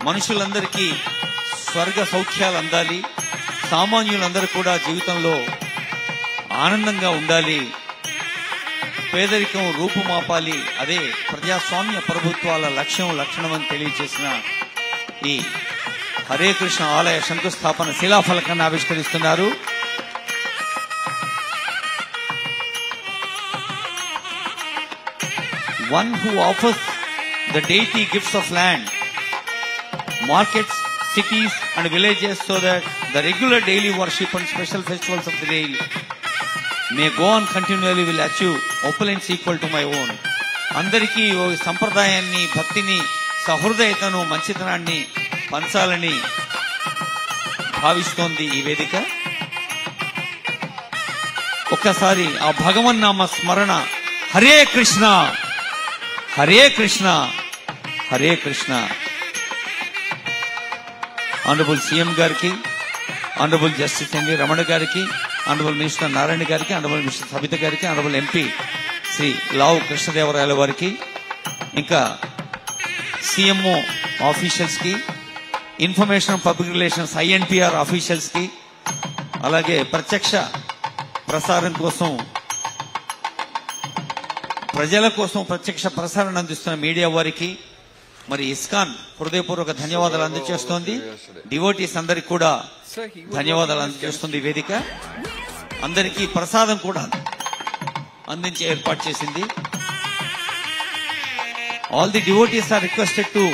Speaker 3: మనుషులందరికీ స్వర్గ సౌఖ్యాలు అందాలి, సామాన్యులందరూ కూడా జీవితంలో ఆనందంగా ఉండాలి, పేదరికం రూపుమాపాలి, అదే ప్రజాస్వామ్య ప్రభుత్వాల లక్ష్యం, లక్షణం అని తెలియజేసిన ఈ హరే కృష్ణ ఆలయ శంకుస్థాపన శిలాఫలకాన్ని ఆవిష్కరిస్తున్నారు. One who offers the deity gifts of land, markets, cities and villages so that the regular daily worship and special festivals of the day may go on continually will achieve opulence equal to my own. అందరికీ ఓ సంప్రదాయాన్ని, భక్తిని, సహృదయతను, మంచితనాన్ని పంచాలని భావిస్తోంది ఈ వేదిక. ఒక్కసారి ఆ భగవన్నామ స్మరణ, హరే కృష్ణ హరే కృష్ణ హరే కృష్ణ. ఆనరబుల్ సీఎం గారికి, ఆనరబుల్ జస్టిస్ ఎన్వి రమణ గారికి, ఆనరబుల్ మినిస్టర్ నారాయణ గారికి, ఆనరబుల్ మినిస్టర్ సబిత గారికి, ఆనరబుల్ ఎంపీ శ్రీ లావు కృష్ణదేవరాయల వారికి, ఇంకా సిఎంఓ ఆఫీషియల్స్ కి, information public relations INPR officials కి, అలాగే ప్రత్యక్ష ప్రసారం కోసం ప్రజల కోసం ప్రత్యక్ష ప్రసారం అందిస్తున్న మీడియా వారికి, మరి ఇస్కాన్ హృదయపూర్వక ధన్యవాదాలు అందజేస్తోంది. డివోటీస్ అందరికి కూడా ధన్యవాదాలు అందజేస్తుంది వేదిక. అందరికీ ప్రసాదం కూడా అందించే ఏర్పాటు చేసింది. All the devotees are requested to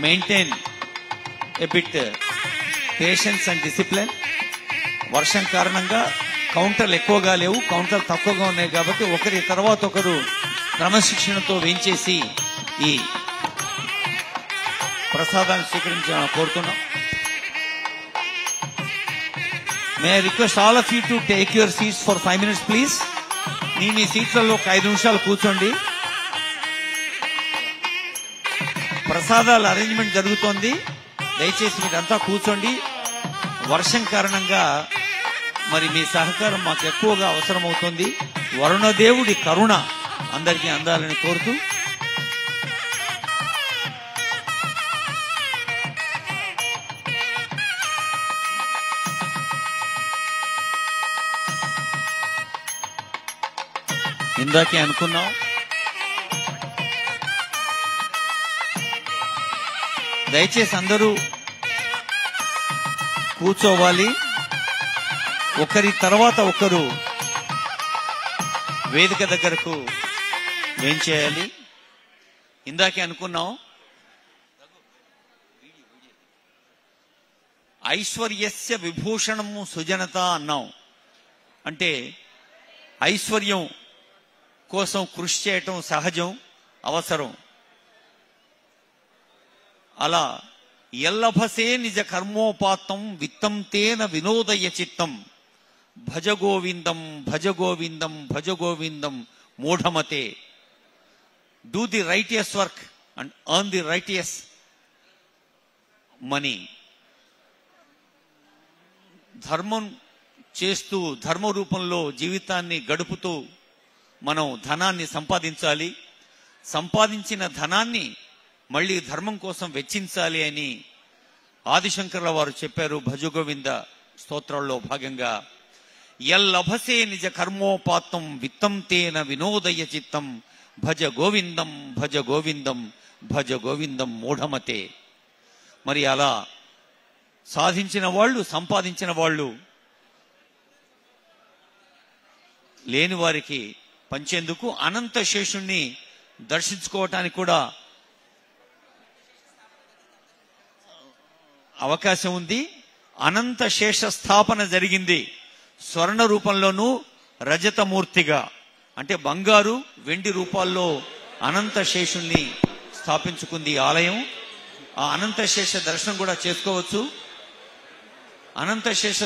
Speaker 3: maintain a bit patience and discipline. వర్షం కారణంగా కౌంటర్లు ఎక్కువగా లేవు, కౌంటర్లు తక్కువగా ఉన్నాయి కాబట్టి ఒకరి తర్వాత ఒకరు క్రమశిక్షణతో వేయించేసి ఈ ప్రసాదాన్ని స్వీకరించాలని కోరుతున్నాం. May I request all of you to take your seats for 5 minutes please. మీ సీట్లలో ఒక 5 నిమిషాలు కూర్చోండి. ప్రసాదాల అరేంజ్మెంట్ జరుగుతోంది, దయచేసి మీరంతా కూర్చోండి. వర్షం కారణంగా మరి మీ సహకారం మాకు ఎక్కువగా అవసరమవుతుంది. వరుణదేవుడి కరుణ అందరికీ అందాలని కోరుతూ ఇందాకే అనుకున్నాం, దయచేసి అందరూ కూర్చోవాలి. ఒకరి తర్వాత ఒకరు వేదిక దగ్గరకు వేంచేయాలి. ఇందాకే అనుకున్నాం, ఐశ్వర్యస్య విభూషణము సుజనత అన్నాం. అంటే ఐశ్వర్యం కోసం కృషి చేయటం సహజం, అవసరం. అలా ఎల్లభసే నిజ కర్మోపాత్తం విత్తం తేన వినోదయ చిత్తం భజ గోవిందం భజ గోవిందం భజ గోవిందం మూఢమతే. Do the righteous work and earn the righteous money. ధర్మం చేస్తూ ధర్మ రూపంలో జీవితాన్ని గడుపుతూ మనం ధనాన్ని సంపాదించాలి. సంపాదించిన ధనాన్ని మళ్ళీ ధర్మం కోసం వెచ్చించాలి అని ఆదిశంకర్ల వారు చెప్పారు భజగోవింద స్తోత్రంలో భాగంగా. ఎల్లభసే నిజ కర్మోపాత్తం విత్తం తేన వినోదయ చిత్తం భజ గోవిందం భజ గోవిందం భజ గోవిందం మూఢమతే. మరి అలా సాధించిన వాళ్ళు, సంపాదించిన వాళ్ళు లేని వారికి పంచేందుకు అనంత శేషుణ్ణి దర్శించుకోవటానికి కూడా అవకాశం ఉంది. అనంత శేష స్థాపన జరిగింది. స్వర్ణ రూపంలోనూ రజతమూర్తిగా, అంటే బంగారు వెండి రూపాల్లో అనంత శేషుణ్ణి స్థాపించుకుంది ఆలయం. ఆ అనంత శేష దర్శనం కూడా చేసుకోవచ్చు. అనంత శేష